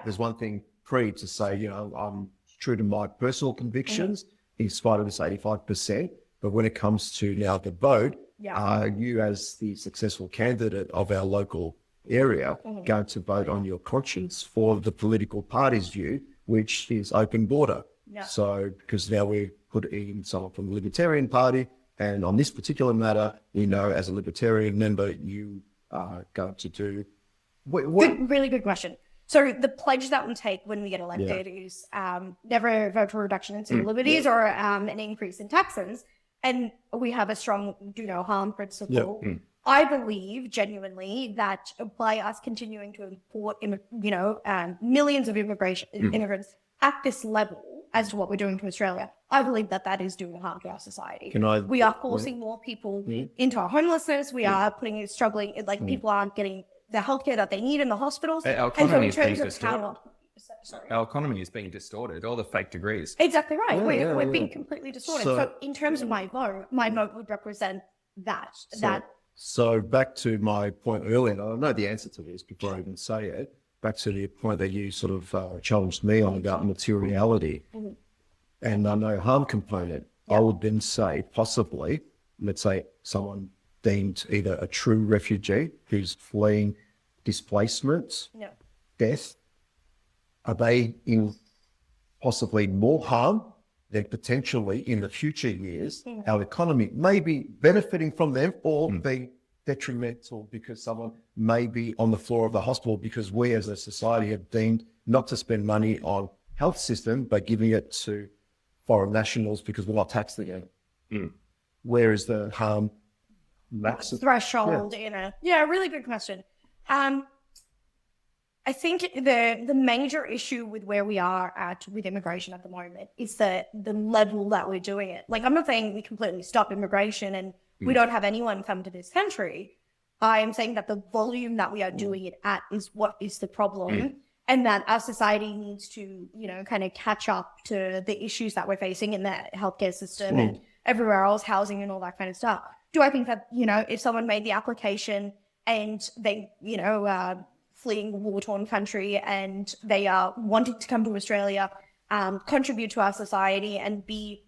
there's one thing to say, I'm true to my personal convictions in spite of this 85%. But when it comes to now the vote, are you as the successful candidate of our local area going to vote on your conscience for the political party's view, which is open border? Yeah. So, because now we put in someone from the Libertarian Party, and on this particular matter, as a Libertarian member, you are going to do really good question. So the pledge that we take when we get elected is never vote for reduction in civil liberties or an increase in taxes. And we have a strong do no harm principle. Yeah. I believe genuinely that by us continuing to import, millions of immigrants at this level, as to what we're doing to Australia, I believe that is doing harm to our society. We are forcing more people into our homelessness. We are struggling, people aren't getting the healthcare that they need in the hospitals. Our economy is being distorted. Our economy is being distorted, all the fake degrees. Exactly right. We're being completely distorted. So in terms of my vote would represent So back to my point earlier, and I know the answer to this before I even say it, back to the point that you sort of challenged me on about materiality and the no harm component. I would then say possibly, let's say someone deemed either a true refugee who's fleeing displacement, death, are they in possibly more harm than potentially in the future years our economy may be benefiting from them or being detrimental because someone may be on the floor of the hospital because we as a society have deemed not to spend money on health system but giving it to foreign nationals because we're not taxing them. Where is the harm maximum threshold in a really good question. I think the major issue with where we are at with immigration at the moment is the level that we're doing it. Like, I'm not saying we completely stop immigration and we don't have anyone come to this country. I am saying that the volume that we are doing it at is what is the problem, and that our society needs to, kind of catch up to the issues that we're facing in the healthcare system and everywhere else, housing and all that kind of stuff. Do I think that, if someone made the application and they, fleeing a war-torn country and they are wanting to come to Australia, contribute to our society and be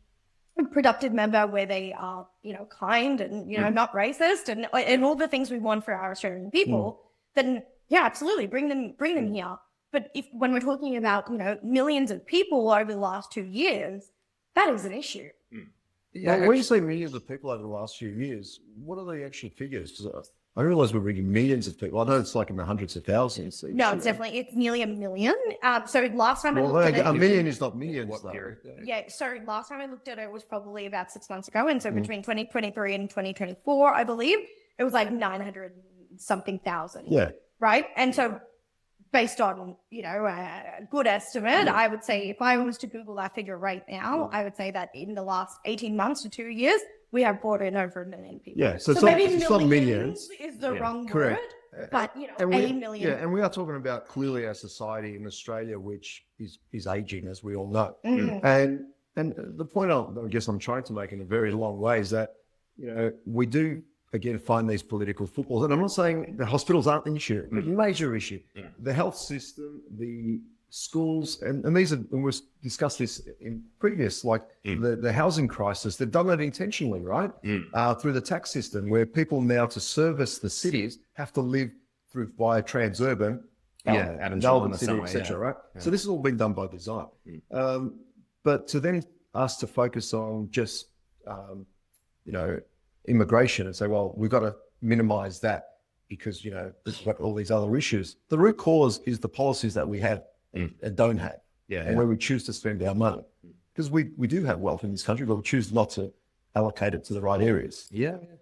a productive member where they are, kind and, not racist and all the things we want for our Australian people, then absolutely bring them here. But when we're talking about, millions of people over the last 2 years, that is an issue. Well, when you say millions of people over the last few years, what are the actual figures? 'Cause I realize we're bringing millions of people. I know it's like in the hundreds of thousands. No, it's nearly a million. So last time I looked at it, a million is not millions, though. So last time I looked at it was probably about 6 months ago. And so between 2023 and 2024, I believe, it was like 900 something thousand. Yeah. Right? And so based on, a good estimate, I would say if I was to Google that figure right now, I would say that in the last 18 months to 2 years, we have brought in over 1 million people. Yeah, so maybe it's not millions is the wrong correct. word, but, a million. Yeah, and we are talking about clearly our society in Australia, which is aging, as we all know. And the point I guess I'm trying to make in a very long way is that, we do, again, find these political footballs. And I'm not saying the hospitals aren't an issue, but a major issue. The health system, the schools, and these are, and we've discussed this in previous, like the housing crisis, they've done that intentionally, right? Through the tax system, where people now to service the cities have to live through via transurban, Melbourne City, etc. Right? So this has all been done by design. But to then us to focus on just, immigration and say, well, we've got to minimize that because, we've got all these other issues. The root cause is the policies that we have and don't have, and where we choose to spend our money. Because we do have wealth in this country, but we choose not to allocate it to the right areas.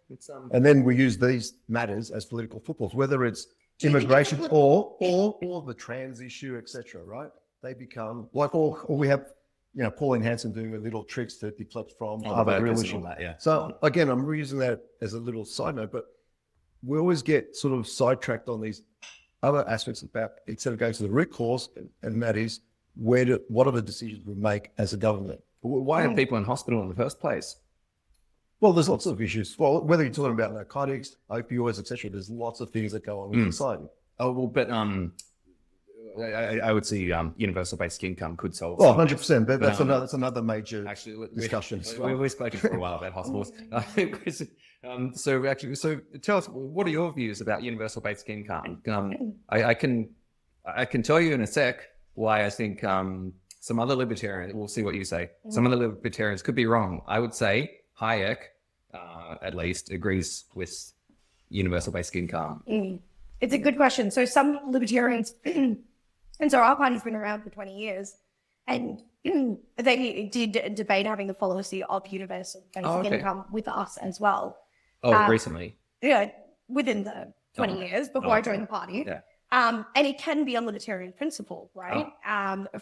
It's, and then we use these matters as political footballs, whether it's immigration or the trans issue, etc. Right? They become like, or we have, Pauline Hanson doing the little tricks to deflect from other real issues. So again, I'm using that as a little side note, but we always get sort of sidetracked on these other aspects about, instead of going to the root cause, and that is what are the decisions we make as a government? Why are people in hospital in the first place? Well, there's lots of issues. Well, whether you're talking about narcotics, opioids, etc., there's lots of things that go on in society. Oh, well, but I would say universal basic income could solve. Well, 100%. But that's another major discussion. We've spoken for a while about hospitals. So tell us, what are your views about universal basic income? I can tell you in a sec why I think some other libertarians, we'll see what you say, some other libertarians could be wrong. I would say Hayek, at least, agrees with universal basic income. It's a good question. So some libertarians, and so our party's been around for 20 years, and they did debate having the policy of universal basic income with us as well. Recently? Yeah, within the 20 years before I joined the party. Yeah. And it can be a libertarian principle, right?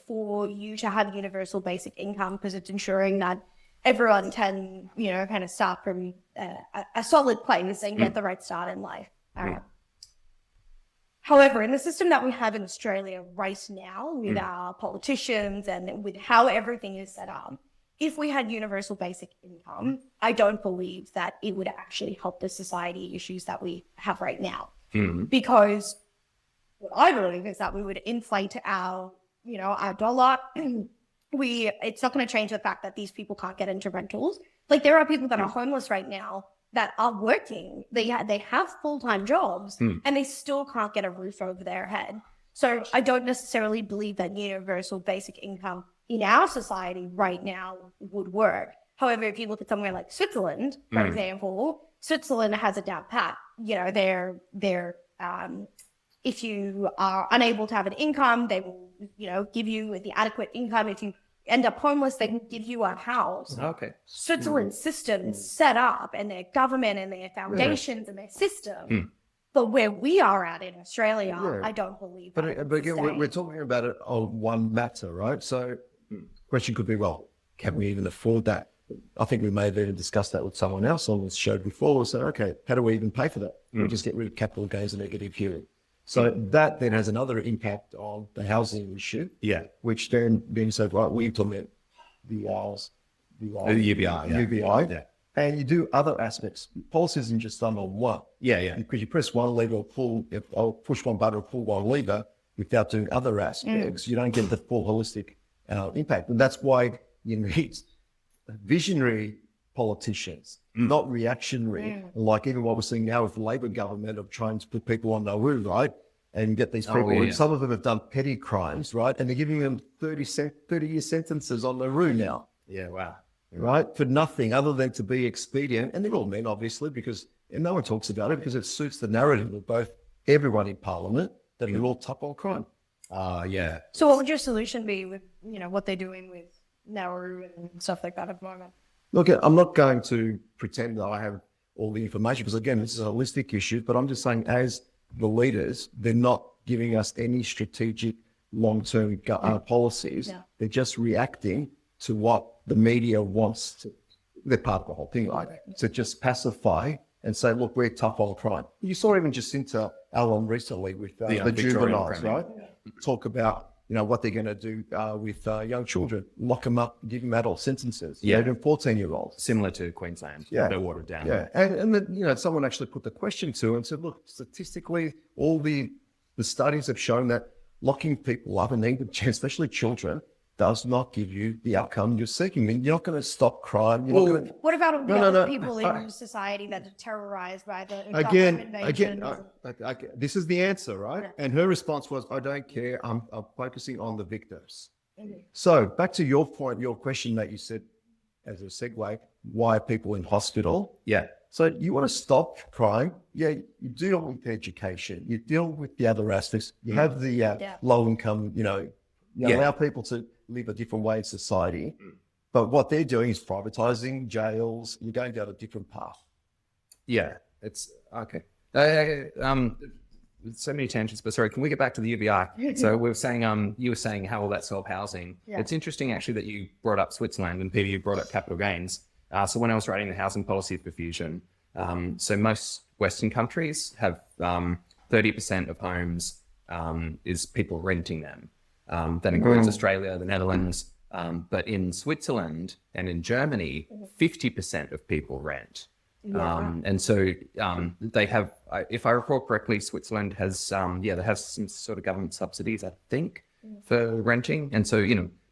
For you to have universal basic income, because it's ensuring that everyone can, kind of start from a solid place and get the right start in life. However, in the system that we have in Australia right now, with our politicians and with how everything is set up, if we had universal basic income, I don't believe that it would actually help the society issues that we have right now. Because what I believe is that we would inflate our dollar. It's not going to change the fact that these people can't get into rentals. Like, there are people that are homeless right now that are working. They have full-time jobs and they still can't get a roof over their head. So I don't necessarily believe that universal basic income in our society right now would work. However, if you look at somewhere like Switzerland, for example, Switzerland has a down pat. If you are unable to have an income, they will, give you the adequate income. If you end up homeless, they can give you a house. Okay. Switzerland's system is set up, and their government and their foundations and their system. But where we are at in Australia, I don't believe that. But again, we're talking about it on one matter, right? So question could be, well, can we even afford that? I think we may have even discussed that with someone else on this show before. So, okay, how do we even pay for that? We just get rid of capital gains and negative gearing. So that then has another impact on the housing issue. Yeah. Which then being said, right, we implement the UBI. UBI. Yeah. And you do other aspects. Policy isn't just done on one. Yeah. Because you press one lever or push one button or pull one lever without doing other aspects, you don't get the full holistic impact. And that's why you need visionary politicians, not reactionary, like even what we're seeing now with the Labor government of trying to put people on Nauru, right? And get these people, and some of them have done petty crimes, right? And they're giving them 30-year sentences on Nauru now. Yeah, wow. Right? For nothing other than to be expedient. And they're all men, obviously, and no one talks about it because it suits the narrative of both everyone in Parliament that they're all tough on crime. Yeah. So what would your solution be with, what they're doing with Nauru and stuff like that at the moment? Look, I'm not going to pretend that I have all the information because, again, this is a holistic issue, but I'm just saying as the leaders, they're not giving us any strategic long-term policies. Yeah. They're just reacting to what the media wants to. They're part of the whole thing, right? To just pacify and say, look, we're tough on crime. You saw even Jacinta Allen recently with the juveniles, right? Yeah. Talk about what they're going to do with young children, lock them up, give them adult sentences. Yeah, even 14-year-olds. Similar to Queensland, a bit watered down. Yeah, and then, someone actually put the question to and said, look, statistically, all the studies have shown that locking people up, and especially children, does not give you the outcome you're seeking. I mean, you're not going to stop crime. What about all the other people in society that are terrorized by the again? This is the answer, right? Yeah. And her response was, "I don't care. I'm focusing on the victims." Mm-hmm. So back to your point, your question that you said as a segue: why are people in hospital? Yeah. So you want to stop crime? Yeah. You deal with education. You deal with the other aspects. You have the low income. Allow people to live a different way in society. But what they're doing is privatizing jails. You're going down a different path. Yeah, it's okay. So many tangents, but sorry, can we get back to the UBI? So we were saying, you were saying how will that solve housing? Yeah. It's interesting actually that you brought up Switzerland, and Peter, you brought up capital gains. So when I was writing the housing policy for Fusion, so most Western countries have 30% of homes is people renting them. That includes Australia, the Netherlands, but in Switzerland and in Germany, 50% of people rent. And so they have, if I recall correctly, Switzerland has, they have some sort of government subsidies, I think, for renting. And so,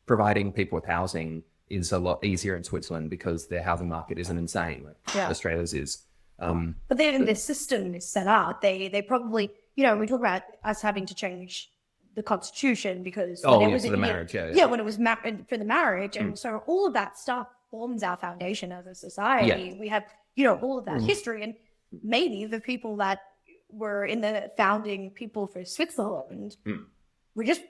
providing people with housing is a lot easier in Switzerland because their housing market isn't insane like Australia's is. But then the system is set up. They probably, we talk about us having to change the constitution because when it was for the marriage, when it was for the marriage, and so all of that stuff forms our foundation as a society. Yeah. We have all of that history, and maybe the people that were in the founding people for Switzerland were just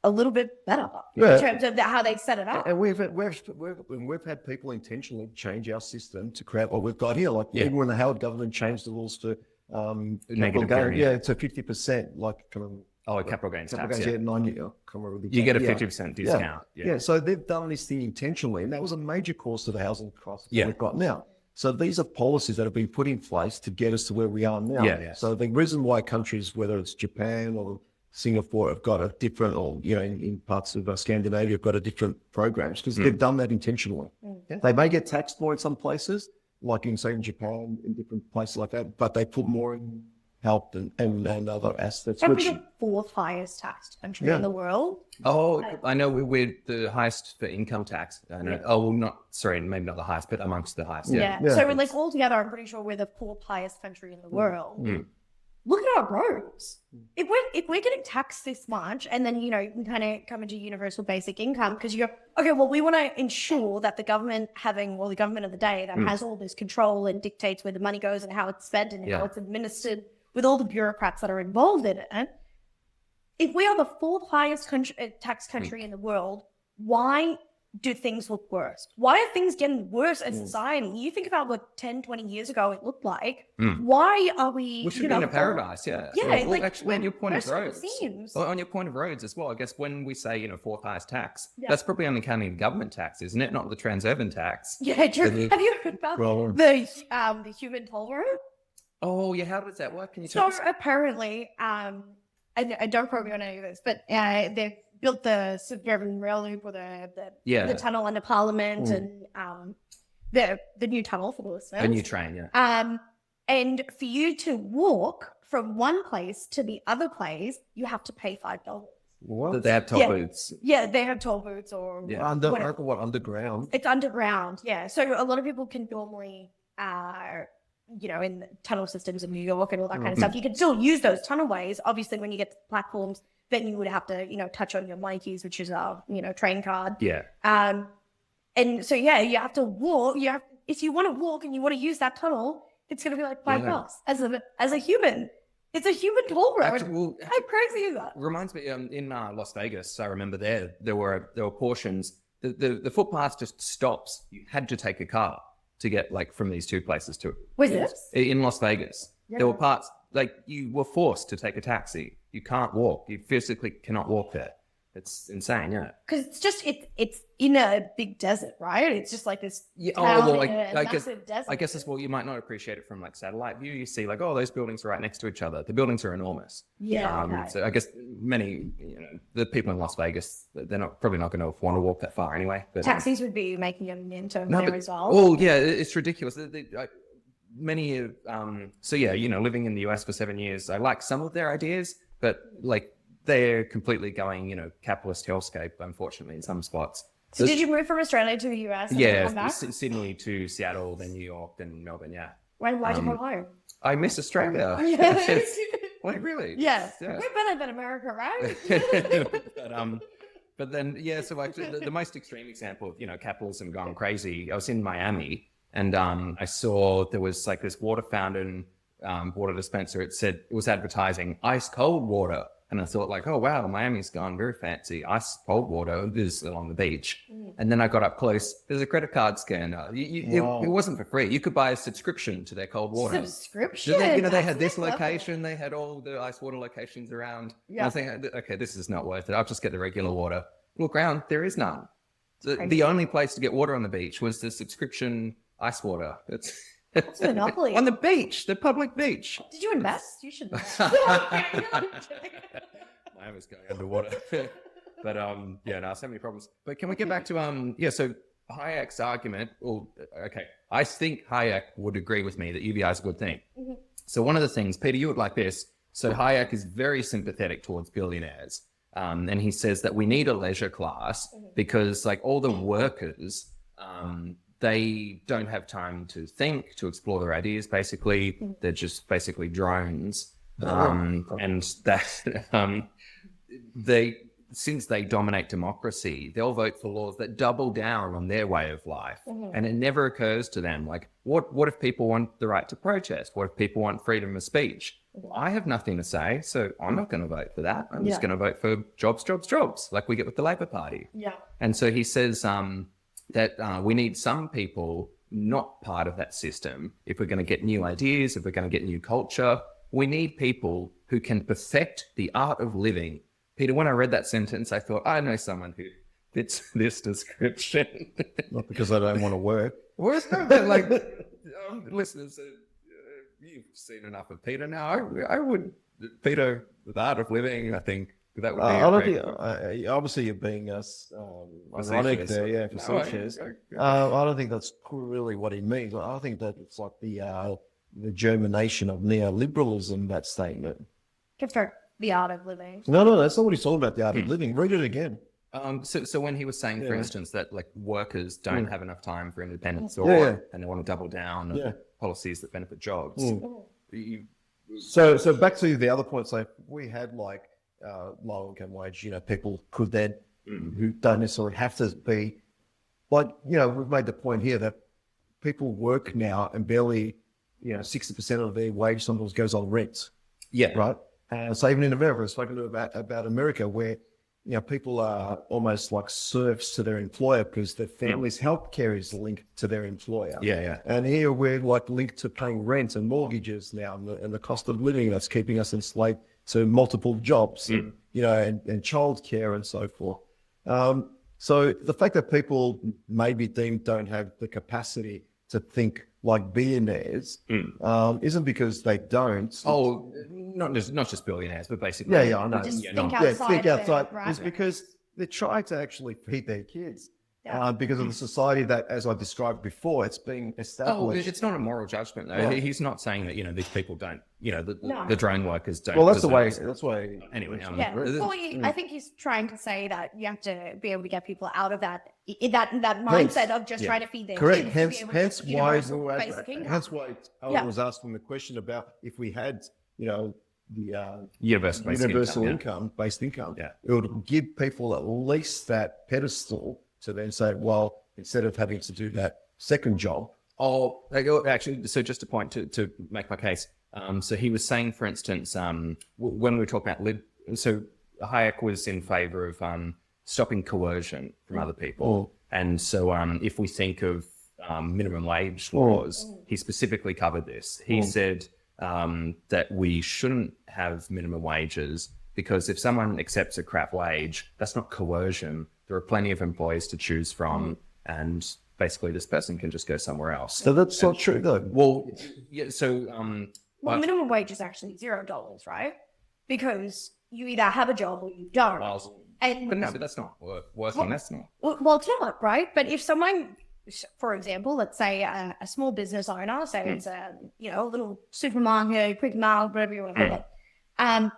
a little bit better in terms of how they set it up. And we've had people intentionally change our system to create what we've got here. Like even when the Howard government changed the rules to negative gain, to 50%, like kind of. Capital gains tax. You get a 50% discount. Yeah, so they've done this thing intentionally, and that was a major cause to the housing crisis we've got now. So these are policies that have been put in place to get us to where we are now. So the reason why countries, whether it's Japan or Singapore have got a different, or, you know, in parts of Scandinavia have got a different programs because they've done that intentionally. They may get taxed more in some places, like in, say, in Japan, in different places like that, but they put more in health and other aspects. Probably the fourth highest taxed country in the world. Oh, I know we're the highest for income tax. I know. Oh, well, maybe not the highest, but amongst the highest. Yeah. So like altogether, I'm pretty sure we're the fourth highest country in the world. Look at our roads. If we're getting taxed this much, and then, you know, you can kind of come into universal basic income because you're okay. Well, we want to ensure that the government the government of the day that has all this control and dictates where the money goes and how it's spent and how it's administered with all the bureaucrats that are involved in it. If we are the fourth highest tax country in the world, why do things look worse? Why are things getting worse as society? You think about what 10, 20 years ago it looked like. Why are we... We should be in a paradise, yeah. Yeah, well, actually, on your point of roads. Seems. On your point of roads as well, I guess when we say, you know, fourth highest tax, that's probably only counting the government tax, isn't it? Not the Transurban tax. Yeah, true. Have you heard about the human toll road? Oh, yeah. How does that work? Can you tell us? So apparently, I don't quote me on any of this, but they've built the suburban rail loop or the tunnel under Parliament and the new tunnel for the listeners. A new train, yeah. And for you to walk from one place to the other place, you have to pay $5. What? They have toll booths. Yeah, they have toll booths or underground? It's underground, yeah. So a lot of people can normally, you know, in tunnel systems in New York and all that kind of stuff, you can still use those tunnelways. Obviously, when you get to platforms, then you would have to, you know, touch on your money keys, which is our, you know, train card. Yeah. And so, yeah, you have to walk. If you want to walk and you want to use that tunnel, it's going to be like $5 as a human. It's a human toll road. Actually, how crazy is that? Reminds me, in Las Vegas, I remember there were portions, the footpath just stops. You had to take a car to get like from these two places to Was this? In Las Vegas. Yeah. There were parts like you were forced to take a taxi. You can't walk. You physically cannot walk there. It's insane, yeah. Because it's in a big desert, right? It's just like this massive desert. I guess as well, you might not appreciate it from like satellite view. You see like, oh, those buildings are right next to each other. The buildings are enormous. Yeah. So I guess many, you know, the people in Las Vegas, they're probably not going to want to walk that far anyway. But taxis would be making them into there as well. Oh yeah, it's ridiculous. So yeah, you know, living in the US for 7 years, I like some of their ideas, but like they're completely going, you know, capitalist hellscape, unfortunately, in some spots. So did you move from Australia to the US? Yeah, Sydney to Seattle, then New York, then Melbourne, yeah. Why'd you come home? I miss Australia. Like, really? Yeah. We're better than America, right? But then, yeah, so like the most extreme example of, you know, capitalism gone crazy, I was in Miami and I saw there was like this water fountain, water dispenser. It was advertising ice cold water. And I thought like, oh, wow, Miami's gone very fancy. Ice cold water is along the beach. And then I got up close. There's a credit card scanner. It wasn't for free. You could buy a subscription to their cold water. Subscription? So you know, they had this location. They had all the ice water locations around. Yeah. And I was thinking, okay, this is not worth it. I'll just get the regular water. Look around, there is none. The only place to get water on the beach was the subscription ice water. It's a monopoly. On the beach, the public beach. Did you invest? You should invest. Miami's going underwater. But yeah, no, so many problems. But can we get back to so Hayek's argument? Well, okay, I think Hayek would agree with me that UBI is a good thing. So one of the things, Peter, you would like this. So Hayek is very sympathetic towards billionaires. And he says that we need a leisure class because like all the workers, they don't have time to think, to explore their ideas. Basically, they're just basically drones. And that since they dominate democracy, they'll vote for laws that double down on their way of life. And it never occurs to them, like, what if people want the right to protest? What if people want freedom of speech? Well, I have nothing to say, so I'm not going to vote for that. I'm just going to vote for jobs, like we get with the Labor Party. Yeah. And so he says that we need some people not part of that system. If we're going to get new ideas, if we're going to get new culture, we need people who can perfect the art of living. Peter, when I read that sentence, I thought, I know someone who fits this description. Not because I don't want to work. Well, it's not that, like, listeners, you've seen enough of Peter now. I would, Peter, the art of living, I think that would be. I don't think, obviously you're being ironic there, yeah, facetious. I don't think that's really what he means. I think that it's like the germination of neoliberalism, that statement. For the art of living. No, that's not what he's talking about, the art of living. Read it again. So when he was saying, for instance, that like workers don't have enough time for independence, and they want to double down on policies that benefit jobs. So back to the other point, so if we had like low income wage, people could then, who don't necessarily have to be, like, we've made the point here that people work now and barely, 60% of their wage sometimes goes on rent. Yeah. Right. So even in America, I've spoken to about America where, people are almost like serfs to their employer because their family's healthcare is linked to their employer. Yeah. And here we're like linked to paying rent and mortgages now, and the cost of living that's keeping us enslaved to multiple jobs, and childcare and so forth. So the fact that people maybe don't have the capacity to think like billionaires isn't because they don't. Oh, not just billionaires, but basically. Yeah, I know. Just Yeah, think no. outside. Think outside. Right? It's because they're trying to actually feed their kids. Yeah. Because of the society that, as I described before, it's being Oh, established. it's not a moral judgment though. Yeah. He's not saying that these people don't. No. The drone workers don't. Well, that's the deserve way. it. That's why. Anyway, Yeah. Well, I think he's trying to say that you have to be able to get people out of that mindset of just trying to feed their Correct. kids. to be able Hence to, why. basic income. Hence why Owen was asking the question about if we had, the universal based income. Yeah. It would give people at least that pedestal to then say, well, instead of having to do that second job. Oh, actually, so just a point to make my case. So he was saying, for instance, when we were talking about so Hayek was in favor of stopping coercion from other people. And so if we think of minimum wage laws, he specifically covered this. He said that we shouldn't have minimum wages because if someone accepts a crap wage, that's not coercion. There are plenty of employees to choose from, and basically this person can just go somewhere else. So that's not true, though. Well, yeah. So, minimum wage is actually $0, right? Because you either have a job or you don't. but that's not working. That's not. Well, it's not, right? But if someone, for example, let's say a small business owner, say it's a little supermarket, quick mile, whatever you want to call it,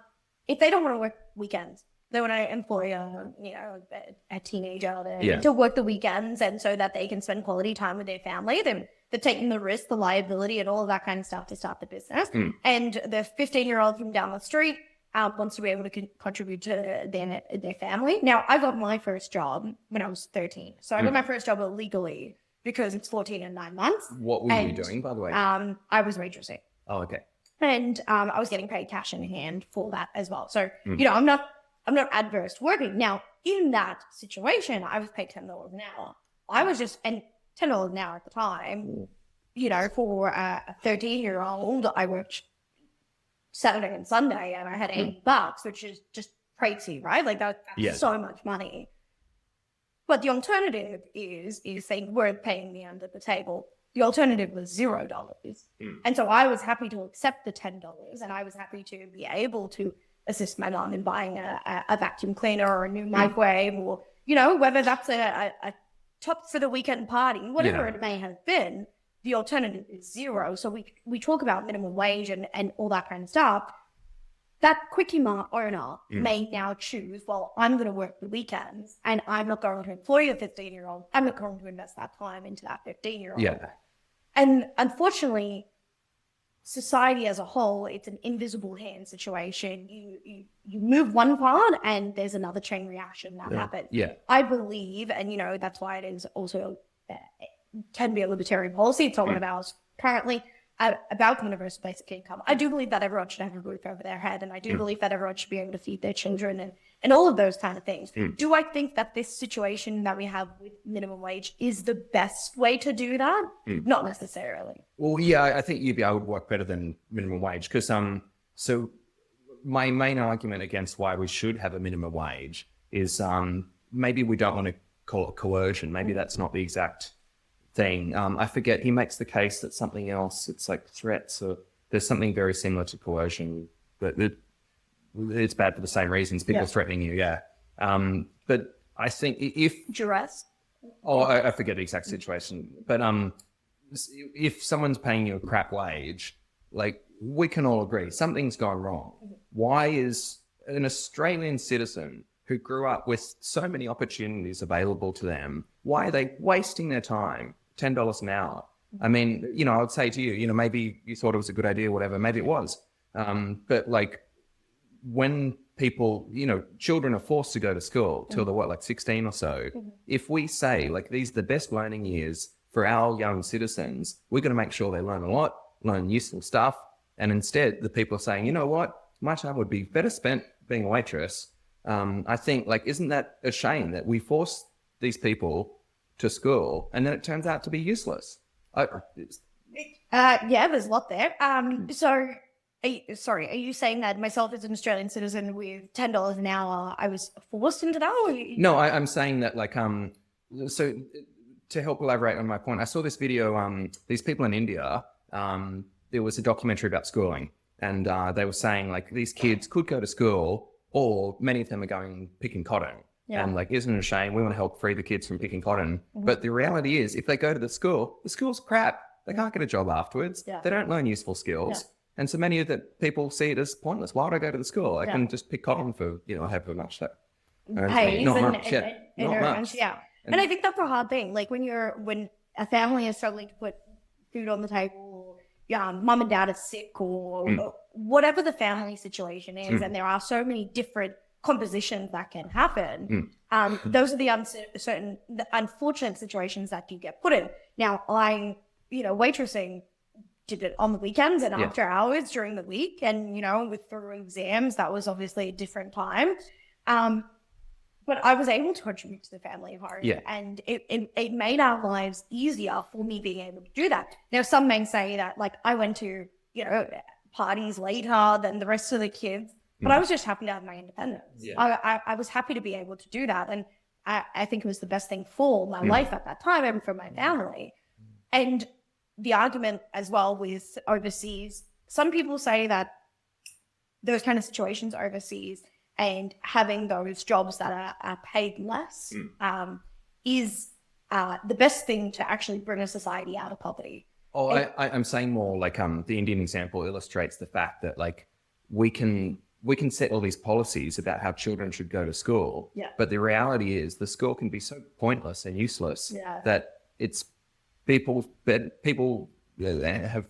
if they don't want to work weekends, they want to employ a teenager to work the weekends, and so that they can spend quality time with their family. Then they're taking the risk, the liability, and all of that kind of stuff to start the business. And the 15-year-old from down the street wants to be able to contribute to their family. Now, I got my first job when I was 13, so I got my first job illegally because it's 14 and 9 months. What were you doing, by the way? I was waitressing. Oh, okay. And I was getting paid cash in hand for that as well. So I'm not adverse to working. Now, in that situation, I was paid $10 an hour. I was just, and $10 an hour at the time, for a 13-year-old, I worked Saturday and Sunday, and I had $8, which is just crazy, right? Like that's so much money. But the alternative is they weren't paying me under the table. The alternative was $0. And so I was happy to accept the $10, and I was happy to be able to assist my mom in buying a vacuum cleaner or a new microwave, or, whether that's a top for the weekend party, whatever it may have been, the alternative is $0. So we talk about minimum wage and all that kind of stuff. That quickie mart owner may now choose, well, I'm going to work the weekends and I'm not going to employ a 15-year-old. I'm not going to invest that time into that 15-year-old. Yeah. And unfortunately, society as a whole, it's an invisible hand situation. You move one part and there's another chain reaction that happens. Yeah. I believe, and that's why it is also can be a libertarian policy. It's not one of ours currently about universal basic income. I do believe that everyone should have a roof over their head, and I do believe that everyone should be able to feed their children and all of those kind of things. Do I think that this situation that we have with minimum wage is the best way to do that? Not necessarily. Well, yeah, I think UBI would work better than minimum wage because so my main argument against why we should have a minimum wage is maybe we don't want to call it coercion. Maybe that's not the exact thing. I forget, he makes the case that something else, it's like threats, or there's something very similar to coercion, but it's bad for the same reasons. People threatening you, but I think if Duress. I forget the exact situation, but if someone's paying you a crap wage, like we can all agree something's gone wrong. Why is an Australian citizen who grew up with so many opportunities available to them, why are they wasting their time? $10 an hour. I mean, you know, I would say to you, you know, maybe you thought it was a good idea, whatever, maybe it was. But like when people, you know, children are forced to go to school till they're like 16 or so. If we say like these are the best learning years for our young citizens, we're going to make sure they learn a lot, learn useful stuff. And instead the people are saying, you know what, my time would be better spent being a waitress. I think like, isn't that a shame that we force these people to school and then it turns out to be useless? Yeah, there's a lot there. So, are you saying that myself as an Australian citizen with $10 an hour, I was forced into that? Or No, I'm saying that like, so to help elaborate on my point, I saw this video, these people in India, there was a documentary about schooling and they were saying like these kids could go to school or many of them are going picking cotton. Yeah. And like, isn't it a shame? We want to help free the kids from picking cotton. But the reality is if they go to the school's crap. They can't get a job afterwards. Yeah. They don't learn useful skills. Yeah. And so many of the people see it as pointless. Why would I go to the school? I can just pick cotton for, you know, however much that. Not much. And I think that's a hard thing. Like when a family is struggling to put food on the table, mom and dad are sick or whatever the family situation is, and there are so many different compositions that can happen. Those are the unfortunate situations that you get put in. Now, waitressing, did it on the weekends and after hours during the week, and through exams, that was obviously a different time. But I was able to contribute to the family of home, and it made our lives easier for me being able to do that. Now, some may say that like I went to parties later than the rest of the kids, but I was just happy to have my independence. I was happy to be able to do that, and I think it was the best thing for my life at that time and for my family. And the argument as well with overseas, some people say that those kind of situations overseas and having those jobs that are paid less is the best thing to actually bring a society out of poverty. I'm saying more like the Indian example illustrates the fact that like we can set all these policies about how children should go to school, but the reality is the school can be so pointless and useless that it's people have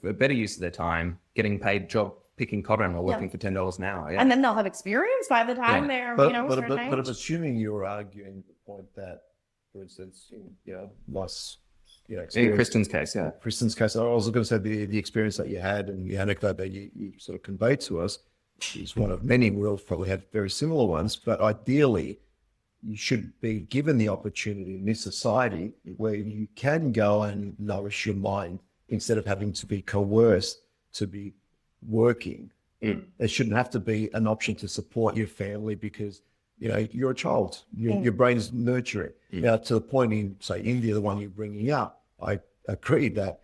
a better use of their time getting paid job picking cotton or working for $10 an hour. And then they'll have experience by the time they're, but I'm assuming you're arguing the point that, for instance, loss, in Chrysten's case, Chrysten's case, I was going to say the experience that you had and the anecdote that you sort of conveyed to us is one of many. We'll probably have very similar ones, but ideally, you should be given the opportunity in this society where you can go and nourish your mind instead of having to be coerced to be working. There shouldn't have to be an option to support your family because, you're a child. Your brain is nurturing. Now, to the point in, say, India, the one you're bringing up, I agree that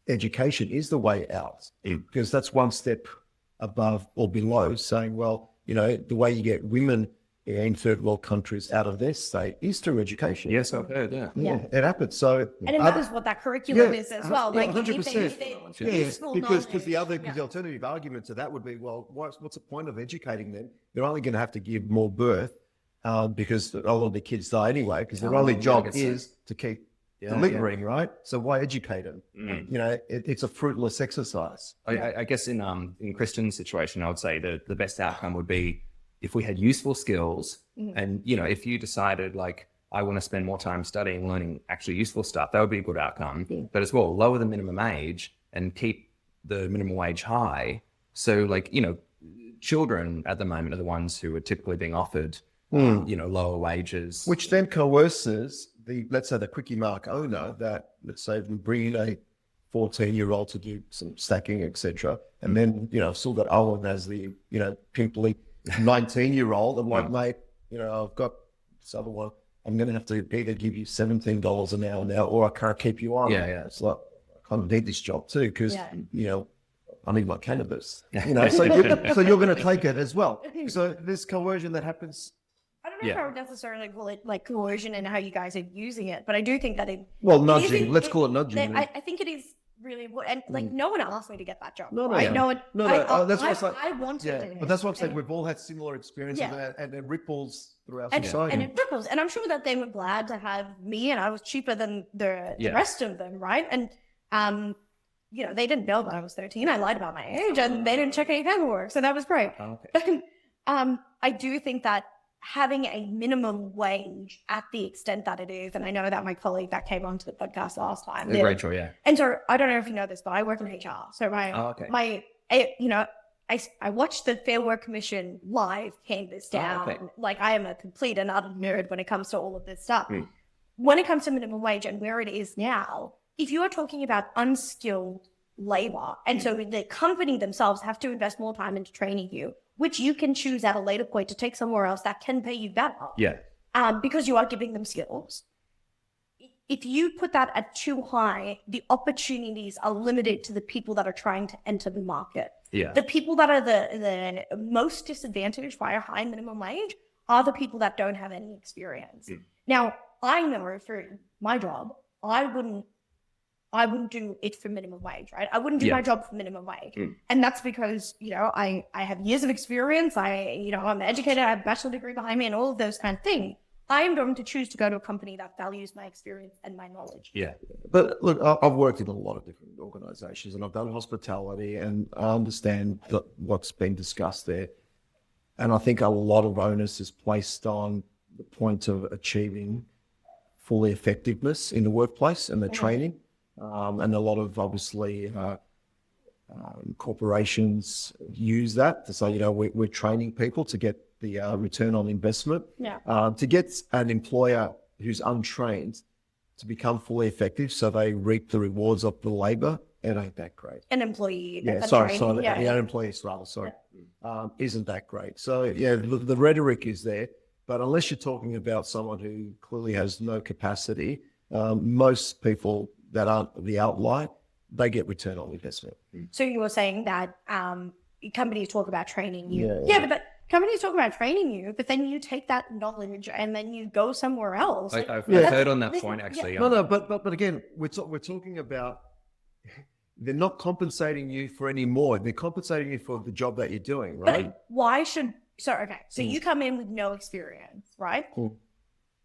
education is the way out because that's one step above or below saying, well, the way you get women in third world countries out of their state is through education. Yes, I've heard, it happens. So, and it matters what that curriculum is as well. Like 100%. Because the alternative argument to that would be, well, what's the point of educating them? They're only going to have to give more birth because a lot of the kids die anyway because their only job is to keep delivering, right? So why educate them? It's a fruitless exercise. I guess in Chrysten's situation, I would say that the best outcome would be if we had useful skills and, if you decided like, I want to spend more time studying, learning actually useful stuff, that would be a good outcome. But as well, lower the minimum age and keep the minimum wage high. So like, children at the moment are the ones who are typically being offered, lower wages. Which then coerces let's say the Quickie Mart owner that, let's say, we bring in a 14-year-old to do some stacking, etc. And then, still got Owen as the, pimply 19-year-old. I'm like, mate, I've got this other one. I'm going to have to either give you $17 an hour now or I can't keep you on. Yeah. It's like, I kind of need this job too because, I need my cannabis. So you're going to take it as well. So there's coercion that happens. I don't know if I would necessarily call it like coercion and how you guys are using it, but I do think that Nudging. Let's call it nudging. I think it is really important. And like, no one asked me to get that job. No. That's what I wanted it. But that's what I'm saying. We've all had similar experiences, and it ripples throughout society. And it ripples. And I'm sure that they were glad to have me, and I was cheaper than the rest of them, right? And they didn't know that I was 13. I lied about my age, and they didn't check any paperwork, so that was great. Oh, okay. I do think that having a minimum wage at the extent that it is, and I know that my colleague that came onto the podcast last time, Rachel, and so I don't know if you know this, but I work in HR. So I watched the Fair Work Commission live hand this down. Okay. Like, I am a complete and utter nerd when it comes to all of this stuff. When it comes to minimum wage and where it is now, if you are talking about unskilled labor, and so the company themselves have to invest more time into training you, which you can choose at a later point to take somewhere else that can pay you better. Yeah. Because you are giving them skills. If you put that at too high, the opportunities are limited to the people that are trying to enter the market. Yeah. The people that are the most disadvantaged by a high minimum wage are the people that don't have any experience. Now, I know for my job, I wouldn't do it for minimum wage, right? I wouldn't do my job for minimum wage. And that's because, I have years of experience. I'm educated, I have a bachelor degree behind me and all of those kind of things. I am going to choose to go to a company that values my experience and my knowledge. Yeah. But look, I've worked in a lot of different organizations, and I've done hospitality, and I understand what's been discussed there. And I think a lot of onus is placed on the point of achieving fully effectiveness in the workplace and the training. And a lot of, obviously, corporations use that to say, we're training people to get the return on investment. To get an employer who's untrained to become fully effective so they reap the rewards of the labor, it ain't that great. An employee. An employee, isn't that great. So, the rhetoric is there. But unless you're talking about someone who clearly has no capacity, most people that aren't the outlier, they get return on investment. So you were saying that companies talk about training you. Yeah. But companies talk about training you, but then you take that knowledge and then you go somewhere else. I've heard on that point, actually. No, but again, we're talking about, they're not compensating you for any more. They're compensating you for the job that you're doing, right? But why should... So you come in with no experience, right?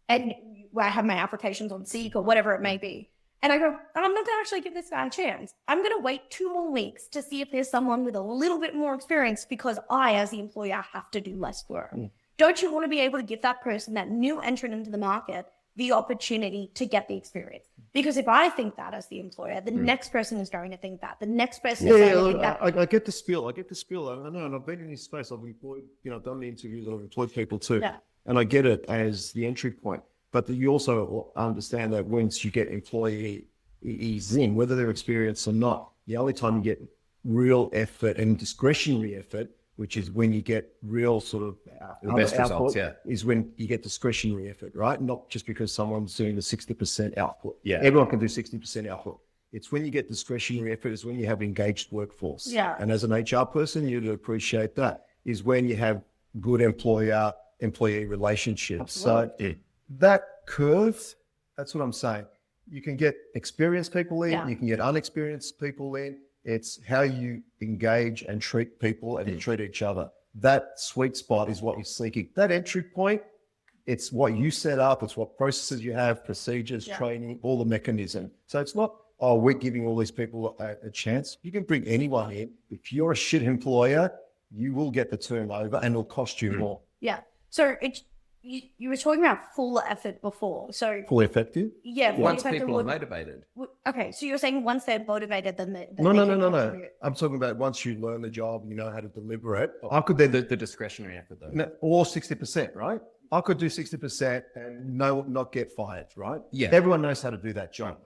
And I have my applications on Seek or whatever it may be. And I go, I'm not going to actually give this guy a chance. I'm going to wait 2 more weeks to see if there's someone with a little bit more experience because I, as the employer, have to do less work. Don't you want to be able to give that person, that new entrant into the market, the opportunity to get the experience? Because if I think that as the employer, the next person is going to think that. The next person is going to think that. I get the spiel. I know, and I've been in this space. I've employed, I've done the interviews. I've employed people too. Yeah. And I get it as the entry point. But you also understand that once you get employees in, whether they're experienced or not, the only time you get real effort and discretionary effort, which is when you get real sort of the best results, is when you get discretionary effort, right? Not just because someone's doing the 60% output. Yeah. Everyone can do 60% output. It's when you get discretionary effort is when you have engaged workforce. Yeah. And as an HR person, you'd appreciate that, is when you have good employee relationships. So that curve, that's what I'm saying. You can get experienced people in, you can get unexperienced people in. It's how you engage and treat people and treat each other. That sweet spot is what you're seeking. That entry point, it's what you set up. It's what processes you have, procedures, training, all the mechanism. So it's not, we're giving all these people a chance. You can bring anyone in. If you're a shit employer, you will get the turnover and it'll cost you more. Yeah. So you were talking about full effort before. So Fully effective? Yeah. Once people are motivated. Okay. So you're saying once they're motivated, then No. I'm talking about once you learn the job, you know how to deliver it. I could then the discretionary effort though. Or 60%, right? I could do 60% and not get fired, right? Yeah. Everyone knows how to do that job.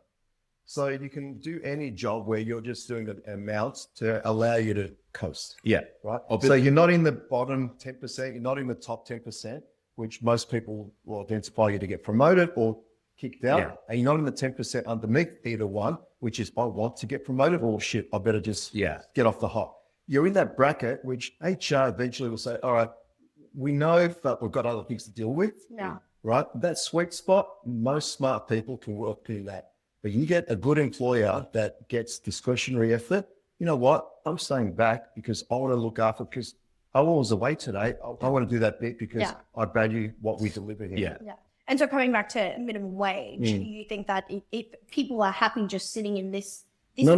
So you can do any job where you're just doing the amounts to allow you to coast. Yeah. Right. So you're not in the bottom 10%, you're not in the top 10%, which most people will identify you to get promoted or kicked out, Yeah. and you're not in the 10% underneath either one, which is I want to get promoted, or shit, I better just get off the hop. You're in that bracket, which HR eventually will say, all right, we know that we've got other things to deal with. Yeah. Right? That sweet spot, most smart people can work through that. But you get a good employer that gets discretionary effort, you know what? I'm staying back because I want to look after, because I was away today. I want to do that bit because I value what we deliver here. Yeah. And so coming back to minimum wage, do you think that if people are happy just sitting in this No.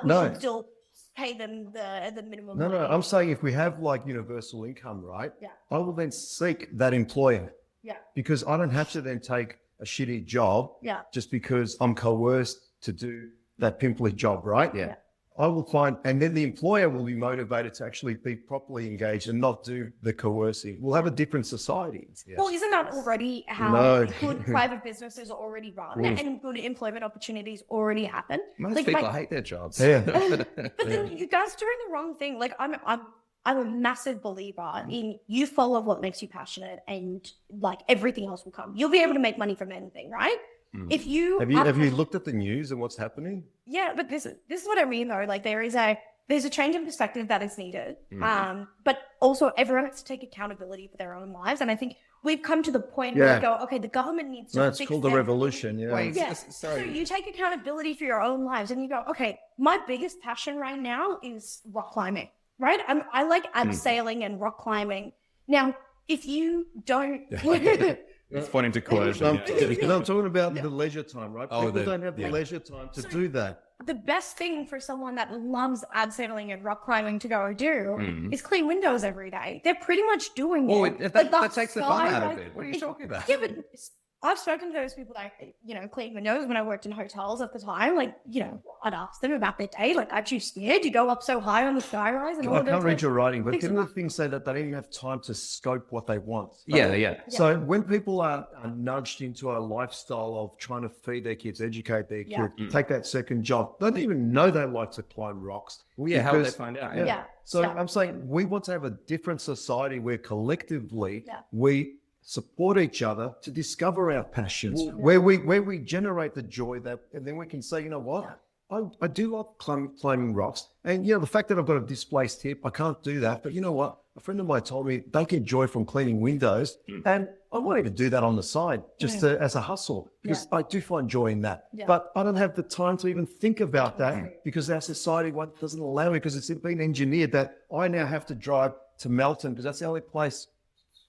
we should still pay them the minimum wage? No. I'm saying if we have like universal income, right? Yeah. I will then seek that employer. Yeah. Because I don't have to then take a shitty job just because I'm coerced to do that pimply job, right? Yeah. I will find, and then the employer will be motivated to actually be properly engaged and not do the coercing. We'll have a different society. Well, isn't that already how good private businesses are already run and good employment opportunities already happen? Most people hate their jobs. Yeah. But then you guys doing the wrong thing. Like I'm a massive believer in you follow what makes you passionate, and like everything else will come. You'll be able to make money from anything, right? If you have you looked at the news and what's happening? Yeah, but this is what I mean though. Like there's a change in perspective that is needed. But also everyone has to take accountability for their own lives. And I think we've come to the point where we go, okay, the government needs to No, it's fix called the revolution. Yeah. Wait, Yeah. sorry. So you take accountability for your own lives and you go, okay, my biggest passion right now is rock climbing, right? I like abseiling and rock climbing. Now, if you don't It's pointing to coercion. Because I'm talking about the leisure time, right? Oh, People don't have the leisure time to do that. the best thing for someone that loves abseiling and rock climbing to go do is clean windows every day. They're pretty much doing Well, it. that takes the fun sky, out of like, it. What are you talking about? Yeah, but I've spoken to those people that, clean windows when I worked in hotels at the time. Like, I'd ask them about their day. Like, aren't you scared? You go up so high on the skyrise and all I of those can't read things. your writing, but people things say that they don't even have time to scope what they want. Yeah. So when people are nudged into a lifestyle of trying to feed their kids, educate their kids, take that second job, they don't even know they like to climb rocks. Well, yeah, how would they because- find out? Yeah. So Yeah. I'm saying we want to have a different society where collectively we support each other to discover our passions, where we generate the joy that, and then we can say, you know what, I do like climbing rocks, and the fact that I've got a displaced hip, I can't do that. But you know what? A friend of mine told me they get joy from cleaning windows, and I wanted to do that on the side just as a hustle because I do find joy in that. Yeah. But I don't have the time to even think about that because our society doesn't allow me, because it's been engineered that I now have to drive to Melton because that's the only place.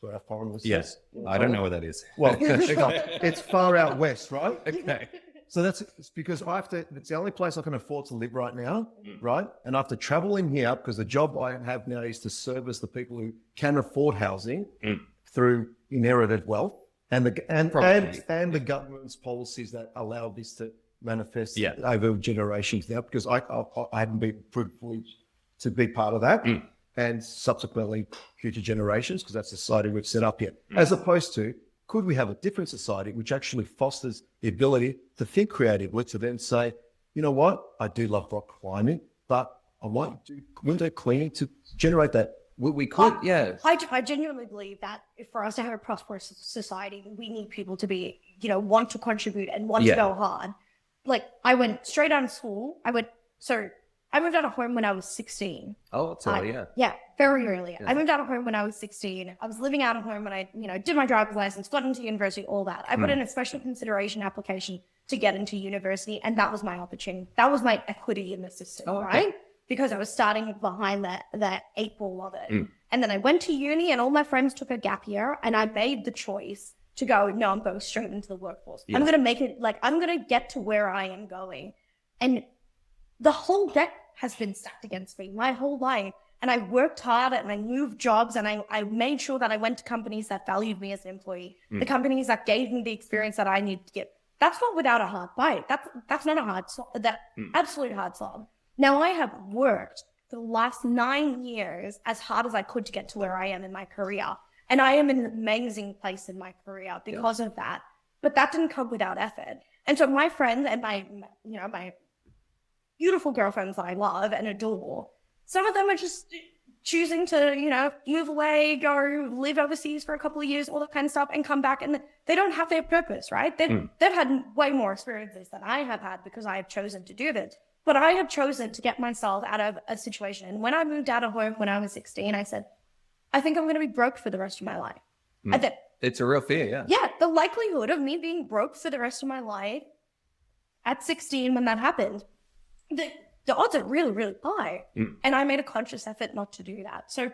For our foreign listeners. Yes. I don't know what that is. Well, it's far out west, right? Okay. So it's because it's the only place I can afford to live right now, right? And I have to travel in here because the job I have now is to service the people who can afford housing through inherited wealth and the government's policies that allow this to manifest over generations now, because I haven't been privileged to be part of that. And subsequently future generations, because that's the society we've set up here. As opposed to, could we have a different society which actually fosters the ability to think creatively, to then say, you know what, I do love rock climbing, but I want to do window cleaning to generate that. We could, yeah. I genuinely believe that for us to have a prosperous society, we need people to be, want to contribute and want to go hard. Like, I went straight out of school. I moved out of home when I was 16. Oh, that's early, Yeah, very early. I moved out of home when I was 16. I was living out of home when I, did my driver's license, got into university, all that. I put in a special consideration application to get into university, and that was my opportunity. That was my equity in the system, right? Because I was starting behind that 8 ball of it. And then I went to uni, and all my friends took a gap year, and I made the choice to go, no, I'm going straight into the workforce. I'm going to make it, I'm going to get to where I am going. And the whole deck has been stacked against me my whole life. And I worked hard and I moved jobs, and I made sure that I went to companies that valued me as an employee, the companies that gave me the experience that I needed to get. That's not without a hard fight. That's not a hard slog, absolute hard slog. Now I have worked the last 9 years as hard as I could to get to where I am in my career. And I am in an amazing place in my career because of that. But that didn't come without effort. And so my friends and my beautiful girlfriends that I love and adore, some of them are just choosing to, move away, go live overseas for a couple of years, all that kind of stuff, and come back, and they don't have their purpose, right? They've had way more experiences than I have had because I have chosen to do this. But I have chosen to get myself out of a situation. And when I moved out of home when I was 16, I said, I think I'm going to be broke for the rest of my life. It's a real fear, yeah. Yeah, the likelihood of me being broke for the rest of my life at 16 when that happened, the odds are really, really high. And I made a conscious effort not to do that. So,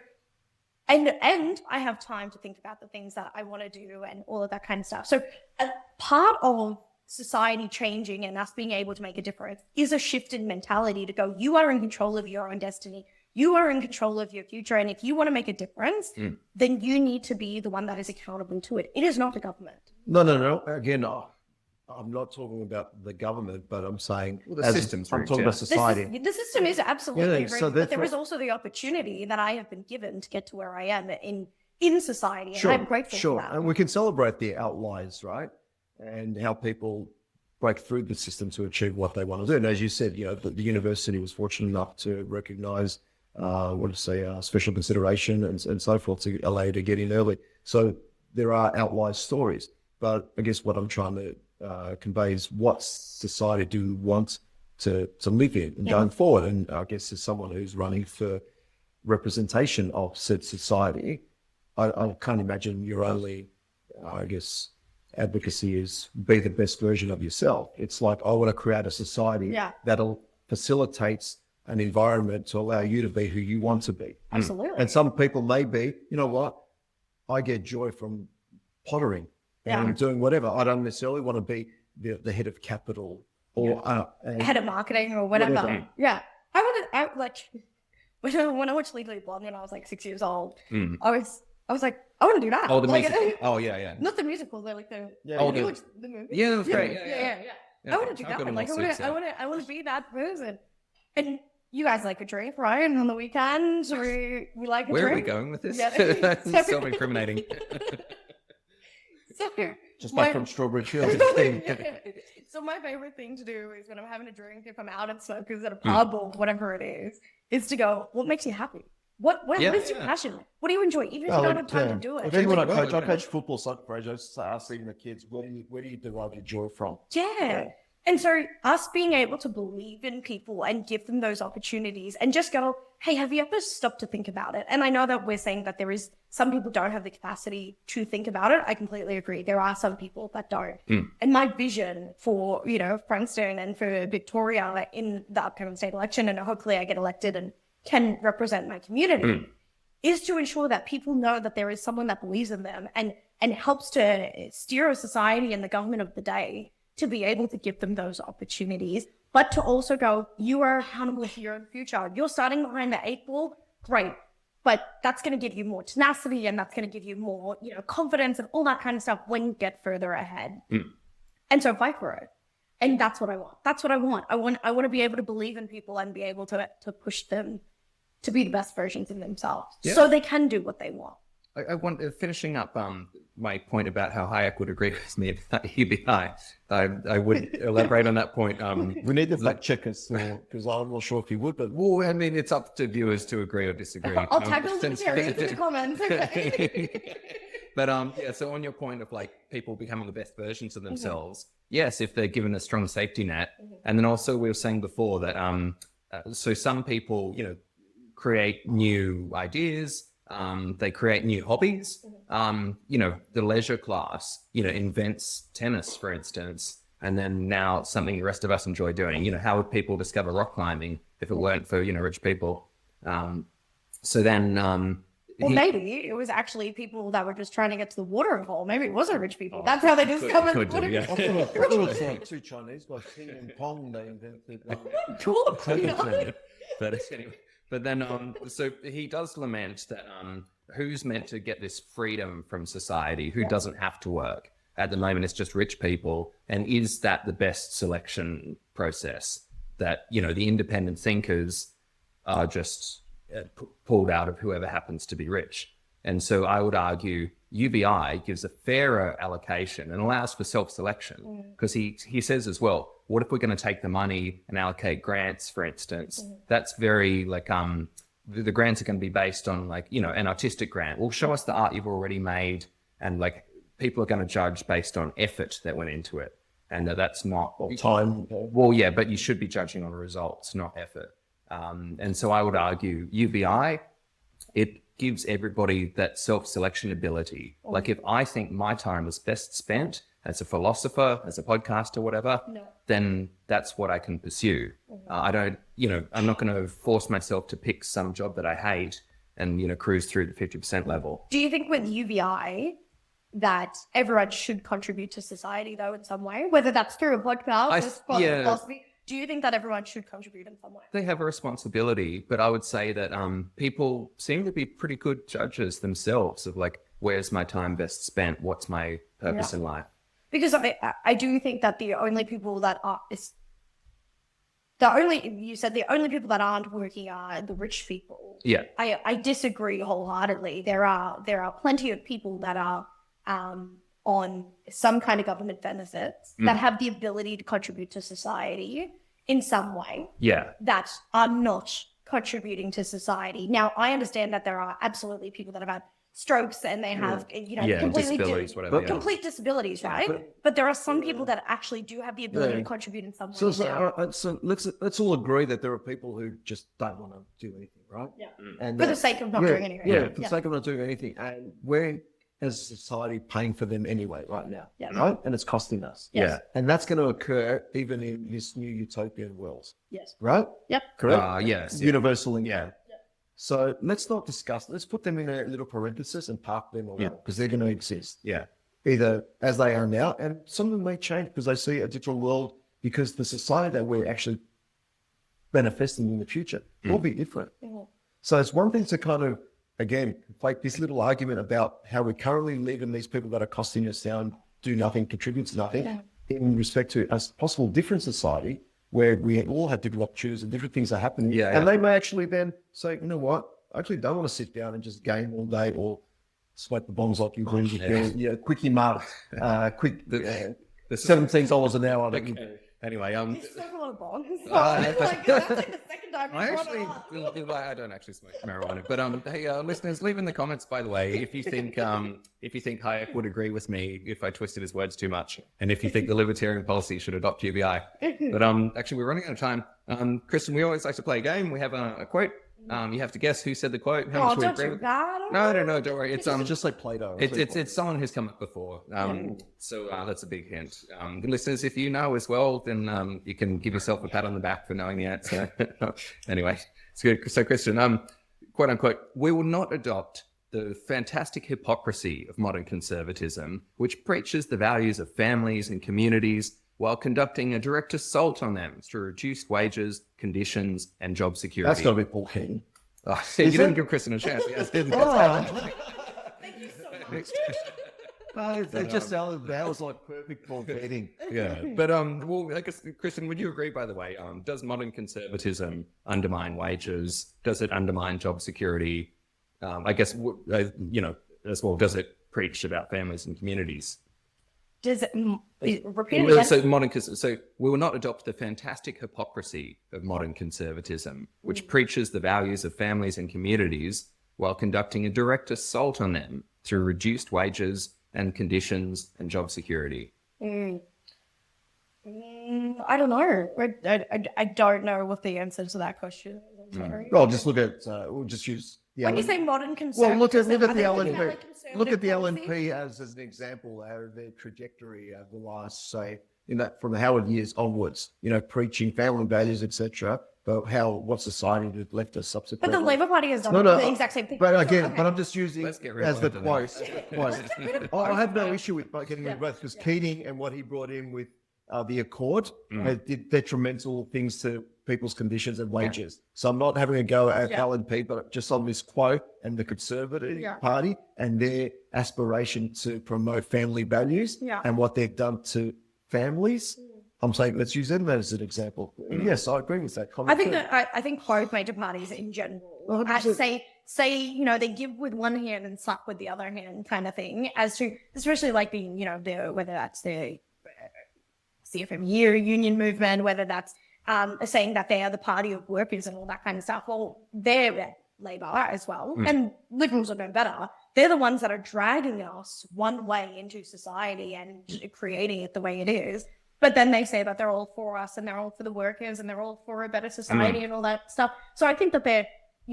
and I have time to think about the things that I want to do and all of that kind of stuff. So a part of society changing and us being able to make a difference is a shift in mentality to go, you are in control of your own destiny. You are in control of your future. And if you want to make a difference, then you need to be the one that is accountable to it. It is not the government. No. Again, I'm not talking about the government, but I'm saying system's I'm rigged, talking yeah. about society. The system is absolutely rigged, so but there is also the opportunity that I have been given to get to where I am in society. And I'm grateful for that. And we can celebrate the outliers, right? And how people break through the system to achieve what they want to do. And as you said, the university was fortunate enough to recognize, special consideration and so forth to allow you to get in early. So there are outlier stories. But I guess what I'm trying to convey is what society do we want to live in and going forward. And I guess as someone who's running for representation of said society, I can't imagine your only, advocacy is be the best version of yourself. It's like, I want to create a society that'll facilitates an environment to allow you to be who you want to be. Absolutely. And some people may be, I get joy from pottering and doing whatever. I don't necessarily want to be the head of capital or head of marketing or whatever. Yeah. When I watched Legally Blonde when I was like 6 years old, I was like, I want to do that. Oh, the music. Oh, yeah. Not the musical, they're like the the movie. Yeah, that was great. Yeah. I want to do that. I want to be that person. And you guys like a drink, right? And on the weekends, we like a drink. Where are we going with this? Yeah. Self-incriminating. just back from Strawberry Fields. So my favorite thing to do is when I'm having a drink, if I'm out at smokers at a pub or whatever it is to go, what makes you happy? What is your passion? What do you enjoy? Even if you don't have time to do it. Even when I coach football, soccer projects, I ask even the kids, where do you derive your joy from? Yeah. And so us being able to believe in people and give them those opportunities and just go, hey, have you ever stopped to think about it? And I know that we're saying that some people don't have the capacity to think about it. I completely agree. There are some people that don't. And my vision for, Frankston and for Victoria in the upcoming state election, and hopefully I get elected and can represent my community, is to ensure that people know that there is someone that believes in them and helps to steer a society and the government of the day to be able to give them those opportunities, but to also go, you are accountable for your own future. You're starting behind the 8 ball, great, but that's going to give you more tenacity and that's going to give you more, confidence and all that kind of stuff when you get further ahead. And so fight for it. And that's what I want. That's what I want. I want to be able to believe in people and be able to push them to be the best versions of themselves so they can do what they want. I want finishing up my point about how Hayek would agree with me about UBI. I would elaborate on that point. We need the fact checkers because I'm not sure if he would, but well, I mean, it's up to viewers to agree or disagree. I'll tackle the in the comments. But so on your point of like people becoming the best versions of themselves, yes, if they're given a strong safety net, and then also we were saying before that so some people create new ideas. They create new hobbies. The leisure class, invents tennis, for instance, and then now something the rest of us enjoy doing. How would people discover rock climbing if it weren't for, rich people? So then... maybe it was actually people that were just trying to get to the watering hole. Maybe it wasn't rich people. That's how they discovered the watering hole. I thought it was 2 Chinese guys, Ping and Pong, they invented Cool. But anyway... But then, so he does lament that who's meant to get this freedom from society, who doesn't have to work. At the moment, it's just rich people. And is that the best selection process? That, the independent thinkers are just pulled out of whoever happens to be rich. And so I would argue UBI gives a fairer allocation and allows for self-selection because he says as well, what if we're going to take the money and allocate grants, for instance? That's very the grants are going to be based on like, you know, an artistic grant. Well, show us the art you've already made, and like people are going to judge based on effort that went into it. And that's not time. well, yeah, but you should be judging on results, not effort. And so I would argue UBI, it gives everybody that self-selection ability. Like if I think my time is best spent as a philosopher, as a podcaster, whatever, then that's what I can pursue. I don't, you know, I'm not going to force myself to pick some job that I hate and, you know, cruise through the 50% level. Do you think with UBI that everyone should contribute to society though in some way, whether that's through a podcast or philosophy? Do you think that everyone should contribute in some way? They have a responsibility, but I would say that people seem to be pretty good judges themselves of like, where's my time best spent? What's my purpose in life? Because I do think that the only people that you said the only people that aren't working are the rich people. Yeah. I disagree wholeheartedly. There are plenty of people that are on some kind of government benefits that have the ability to contribute to society in some way. Yeah. That are not contributing to society. Now, I understand that there are absolutely people that have had strokes and they have, you know, completely disabilities, whatever. complete disabilities, right? But there are some people that actually do have the ability to contribute in some way. So let's all agree that there are people who just don't want to do anything, right? Yeah. And For the sake of not doing anything. Yeah, for the sake of not doing anything. And we're, as a society, paying for them anyway right now, right? And it's costing us. Yes. Yeah. And that's going to occur even in this new utopian world. Yes. Right? Yep. Correct? Yes. Universal income. So let's not discuss, let's put them in a little parenthesis and park them around because they're going to exist. Yeah. Either as they are now, and some of them may change because they see a different world, because the society that we're actually manifesting in the future will be different. So it's one thing to kind of, again, like this little argument about how we currently live and these people that are costing us down do nothing, contribute to nothing, in respect to a possible different society where we all have different opportunities and different things are happening. And they may actually then say, you know what, I actually don't want to sit down and just game all day or smoke the bongs like you do. Quickie mark, quick, $17 an hour. Anyway, You smoke a lot of bongs. That's like the second time I don't actually smoke marijuana, but hey, listeners, leave in the comments, by the way, if you think Hayek would agree with me if I twisted his words too much, and if you think the libertarian policy should adopt UBI. But actually, we're running out of time. Chrysten, we always like to play a game. We have a quote. You have to guess who said the quote. How much we agree with. No, don't worry. It's just like Plato. It's someone who's come up before. So that's a big hint. Listeners, if you know as well, then you can give yourself a pat on the back for knowing the answer. Anyway, it's good. So Chrysten, quote unquote, we will not adopt the fantastic hypocrisy of modern conservatism, which preaches the values of families and communities while conducting a direct assault on them through reduced wages, conditions, and job security. That's got to be Paul King. Oh, you didn't give Chrysten a chance. Yes, didn't. Thank you so much. It just sounded, that was like perfect Paul Keating. Yeah, but well, I guess, Chrysten, would you agree, by the way, does modern conservatism undermine wages? Does it undermine job security? I guess, you know, as well, does it preach about families and communities? Does it repeat it again? So we will not adopt the fantastic hypocrisy of modern conservatism, which preaches the values of families and communities while conducting a direct assault on them through reduced wages and conditions and job security. I don't know. I don't know what the answer to that question is. I'm sorry. Well, just look at, we'll just use the When you say modern conservatism, look at the are they LNP. Look at the conservative LNP as an example of their trajectory over the last, say, from the Howard years onwards, you know, preaching family values, etc. But what society has left us subsequently. But the Labour Party has done the exact same thing. But again, but I'm just using Let's get rid as of the both quote. I have no issue with getting rid of both, because Keating and what he brought in with the Accord did detrimental things to people's conditions and wages. So I'm not having a go at LNP, but just on this quote and the Conservative Party and their aspiration to promote family values and what they've done to families. I'm saying let's use them as an example. Yes, I agree with that comment. I think both major parties in general say you know, they give with one hand and suck with the other hand kind of thing, as to especially like being, you know, whether that's the CFMU union movement, whether that's saying that they are the party of workers and all that kind of stuff. Well, they're Labor as well. And Liberals are no better. They're the ones that are dragging us one way into society and creating it the way it is. But then they say that they're all for us and they're all for the workers and they're all for a better society and all that stuff. So I think that they're,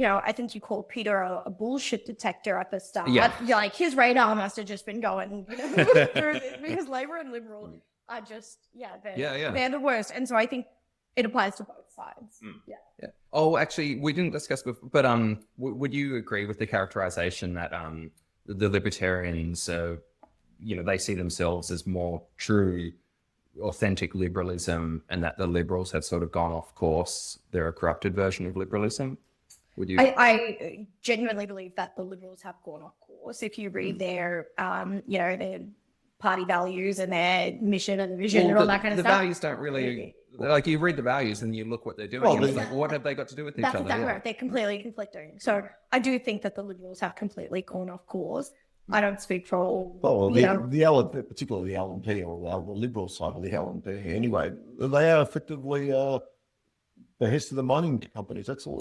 I think you called Peter a bullshit detector at the start. Yeah. Like his radar must have just been going through this because Labor and Liberal are just, they're the worst. And so I think it applies to both sides. Yeah. Oh, actually, we didn't discuss before, but would you agree with the characterization that the libertarians, they see themselves as more true, authentic liberalism, and that the liberals have sort of gone off course? They're a corrupted version of liberalism. Would you? I genuinely believe that the Liberals have gone off course. If you read their, their party values and their mission and vision and all that kind of stuff. The values don't really, like, you read the values and you look what they're doing. And it's like, what have they got to do with each other? That's exactly right. They're completely conflicting. So I do think that the Liberals have completely gone off course. I don't speak for all. Well, particularly the LNP or the Liberal side of the LNP anyway, they are effectively behest of the mining companies. That's all.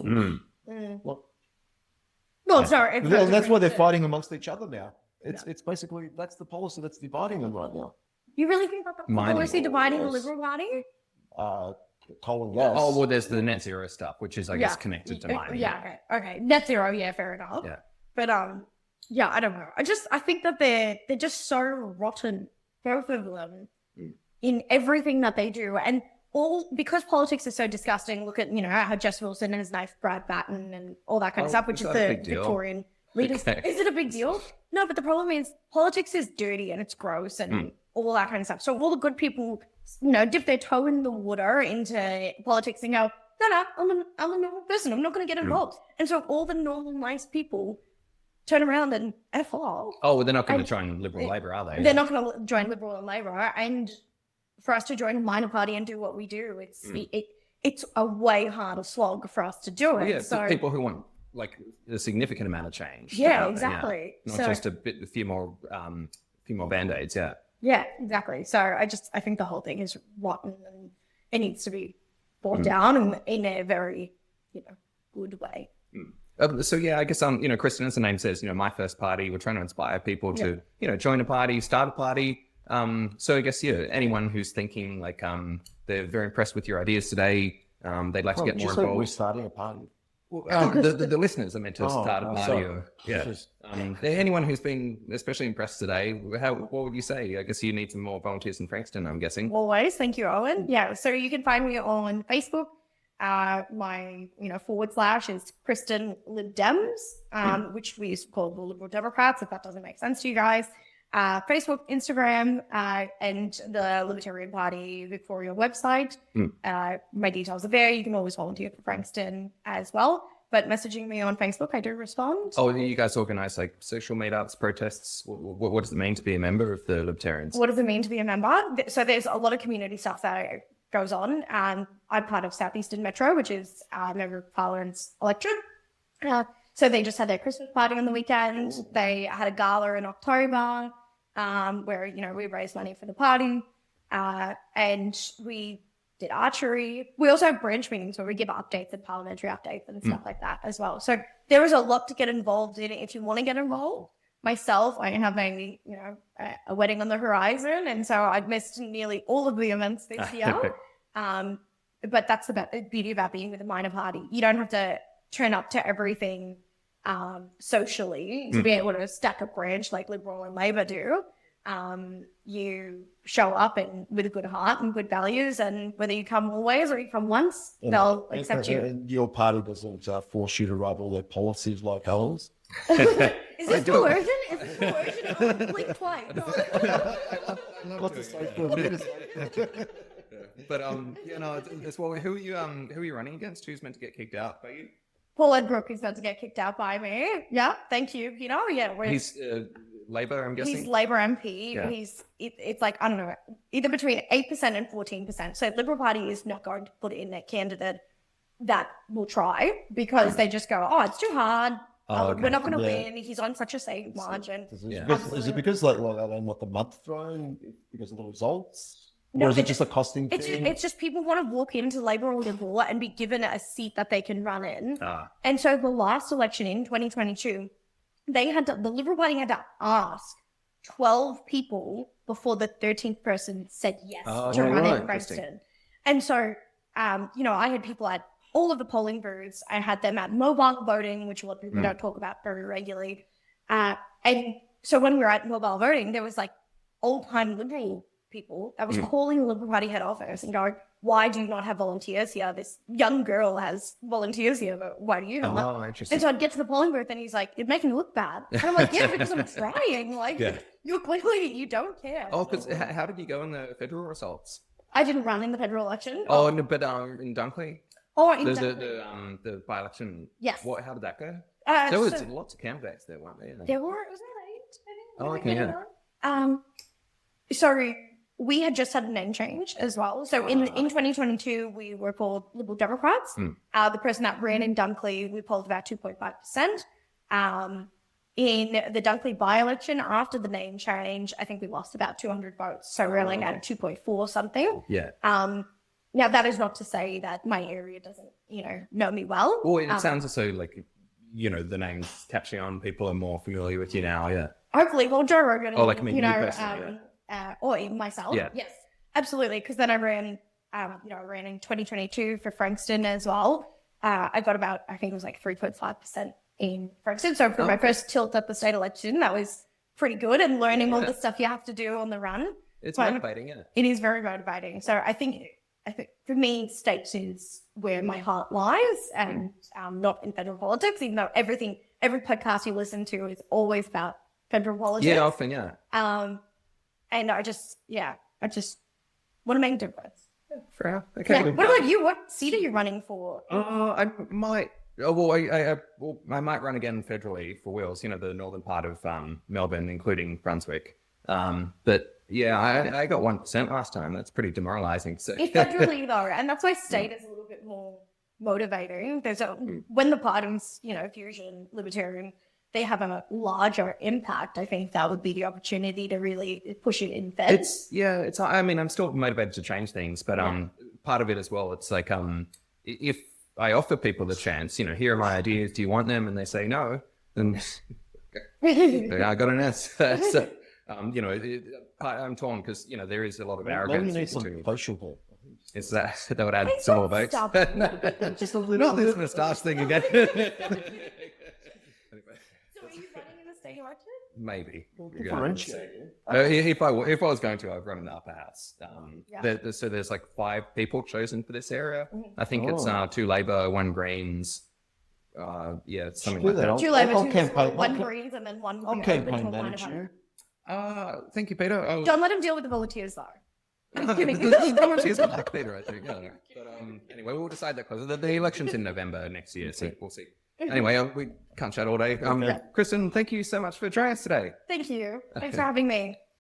Sorry. That's why they're fighting amongst each other now. It's basically, that's the policy that's dividing them right now. You really think that the policy dividing the Liberal Party? Coal and gas. Oh, well, there's the net zero stuff, which is, I guess, connected to mining. Yeah, okay. Net zero, fair enough. Yeah. But, I don't know. I think that they're just so rotten, both of them, in everything that they do. And because politics is so disgusting, look at, how Jess Wilson has knifed Brad Batten and all that kind of stuff, which is the Victorian leaders. Okay. Is it a big deal? No, but the problem is politics is dirty and it's gross and all that kind of stuff. So all the good people, dip their toe in the water into politics and go, no, I'm a normal person. I'm not going to get involved. And so all the normal, nice people turn around and F off. Oh, well, they're not going to join Liberal Labor, are they? They're not going to join Liberal and Labor. And for us to join a minor party and do what we do, it's a way harder slog for us to do it. Yeah, so people who want like a significant amount of change. Yeah, exactly. Not just a few more band-aids. Yeah. Yeah, exactly. So I think the whole thing is rotten and it needs to be brought down in a very, good way. So yeah, I guess Chrysten, as the name says, my first party. We're trying to inspire people to join a party, start a party. So I guess anyone who's thinking like they're very impressed with your ideas today, they'd like to get more involved. We're starting a party. Well, the listeners are meant to start a party. Anyone who's been especially impressed today, what would you say? I guess you need some more volunteers in Frankston, I'm guessing. Always. Thank you, Owen. Yeah. So you can find me on Facebook. My / is Chrysten Lib Dems, which we used to call the Liberal Democrats, if that doesn't make sense to you guys. Facebook, Instagram, and the Libertarian Party Victoria website. My details are there. You can always volunteer for Frankston as well. But messaging me on Facebook, I do respond. Oh, you guys organise like social meetups, protests. What does it mean to be a member of the Libertarians? What does it mean to be a member? So there's a lot of community stuff that goes on. I'm part of Southeastern Metro, which is Member of Parliament's electorate. So they just had their Christmas party on the weekend. They had a gala in October where, we raised money for the party. And we did archery. We also have branch meetings where we give updates and parliamentary updates and stuff like that as well. So there is a lot to get involved in if you want to get involved. Myself, I have a wedding on the horizon, and so I've missed nearly all of the events this year. But that's the beauty about being with a minor party. You don't have to turn up to everything socially to be able to stack a branch like Liberal and Labor do. You show up with a good heart and good values, and whether you come always or you come once, they'll accept you. And your party doesn't force you to write all their policies like ours. Is this coercion? Is this coercion? Blink twice. But as well. Who are you running against? Who's meant to get kicked out by you? Paul Edbrook is meant to get kicked out by me. Yeah, thank you. He's Labor, I'm guessing. He's Labor MP. Yeah. It's like, I don't know, either between 8% and 14%. So Liberal Party is not going to put in a candidate that will try because they just go, it's too hard. Okay. We're not going to win. He's on such a safe margin. Is it because like I don't want the month thrown because of the results? Or is it just a costing thing? It's just people want to walk into Labor or Liberal and be given a seat that they can run in. Ah. And so the last election in 2022, the Liberal Party had to ask 12 people before the 13th person said yes to run in Frankston. And so, I had people at all of the polling booths. I had them at mobile voting, which a lot of people don't talk about very regularly. And so when we were at mobile voting, there was like old-time Liberal people that was calling the Liberal Party head office and going, why do you not have volunteers here? This young girl has volunteers here, but why do you not? Oh, interesting. And so I'd get to the polling booth and he's like, you're making me look bad. And I'm like, yeah, because I'm trying. Like, you're clearly, you don't care. Oh, because how did you go in the federal results? I didn't run in the federal election. Oh, no, but in Dunkley? Oh, in There's Dunkley. the by-election. Yes. How did that go? So There was lots of candidates there, weren't there? there were, it was there 8, I think. Oh, okay, yeah. So we had just had a name change as well. So in 2022, we were called Liberal Democrats. The person that ran in Dunkley, we polled about 2.5%. In the Dunkley by-election, after the name change, I think we lost about 200 votes. So we're like at 2.4 something. Yeah. Now, that is not to say that my area doesn't, know me well. Well, it sounds as though, like, the name's catching on. People are more familiar with you now, yeah. Hopefully, well, Joe Rogan, Oh, like, I mean, you personally, or myself. Yeah. Yes, absolutely. Because then I ran in 2022 for Frankston as well. I got about, I think it was like 3.5% in Frankston. So for my first tilt at the state election, that was pretty good. And learning all the stuff you have to do on the run. It's motivating, yeah. It is very motivating. So I think for me, states is where my heart lies, and not in federal politics, even though every podcast you listen to is always about federal politics. Yeah, often, yeah. And I just want to make a difference. Fair. Okay. Yeah. What about you? What seat are you running for? I might. Oh, well, I might run again federally for Wales. The northern part of Melbourne, including Brunswick. But yeah, I got 1% last time. That's pretty demoralizing. So It's federally though, and that's why state is a little bit more motivating. When the parties, Fusion, Libertarian, they have a larger impact. I think that would be the opportunity to really push it in fed. I mean, I'm still motivated to change things, but part of it as well, it's like if I offer people the chance, here are my ideas, do you want them? And they say no, then I got an answer. So, I'm torn because, there is a lot of arrogance. Maybe you need some facial hair. Is that would add some more votes? Just a little. Not this moustache thing again. So are you running in the state election? Maybe. Differentiate. If I was going to, I'd run in the upper house. So there's like 5 people chosen for this area. I think it's 2 Labor, 1 Greens. It's something like that. 2 Labor, 1 Greens, and then 1 I'll campaign that next year. Thank you, Peter. Don't let him deal with the volunteers though. Volunteers are like Peter, I think. But anyway, we'll decide that closer. The election's in November next year, so we'll see. Anyway, we can't chat all day. Chrysten, thank you so much for joining us today. Thank you. Thanks for having me.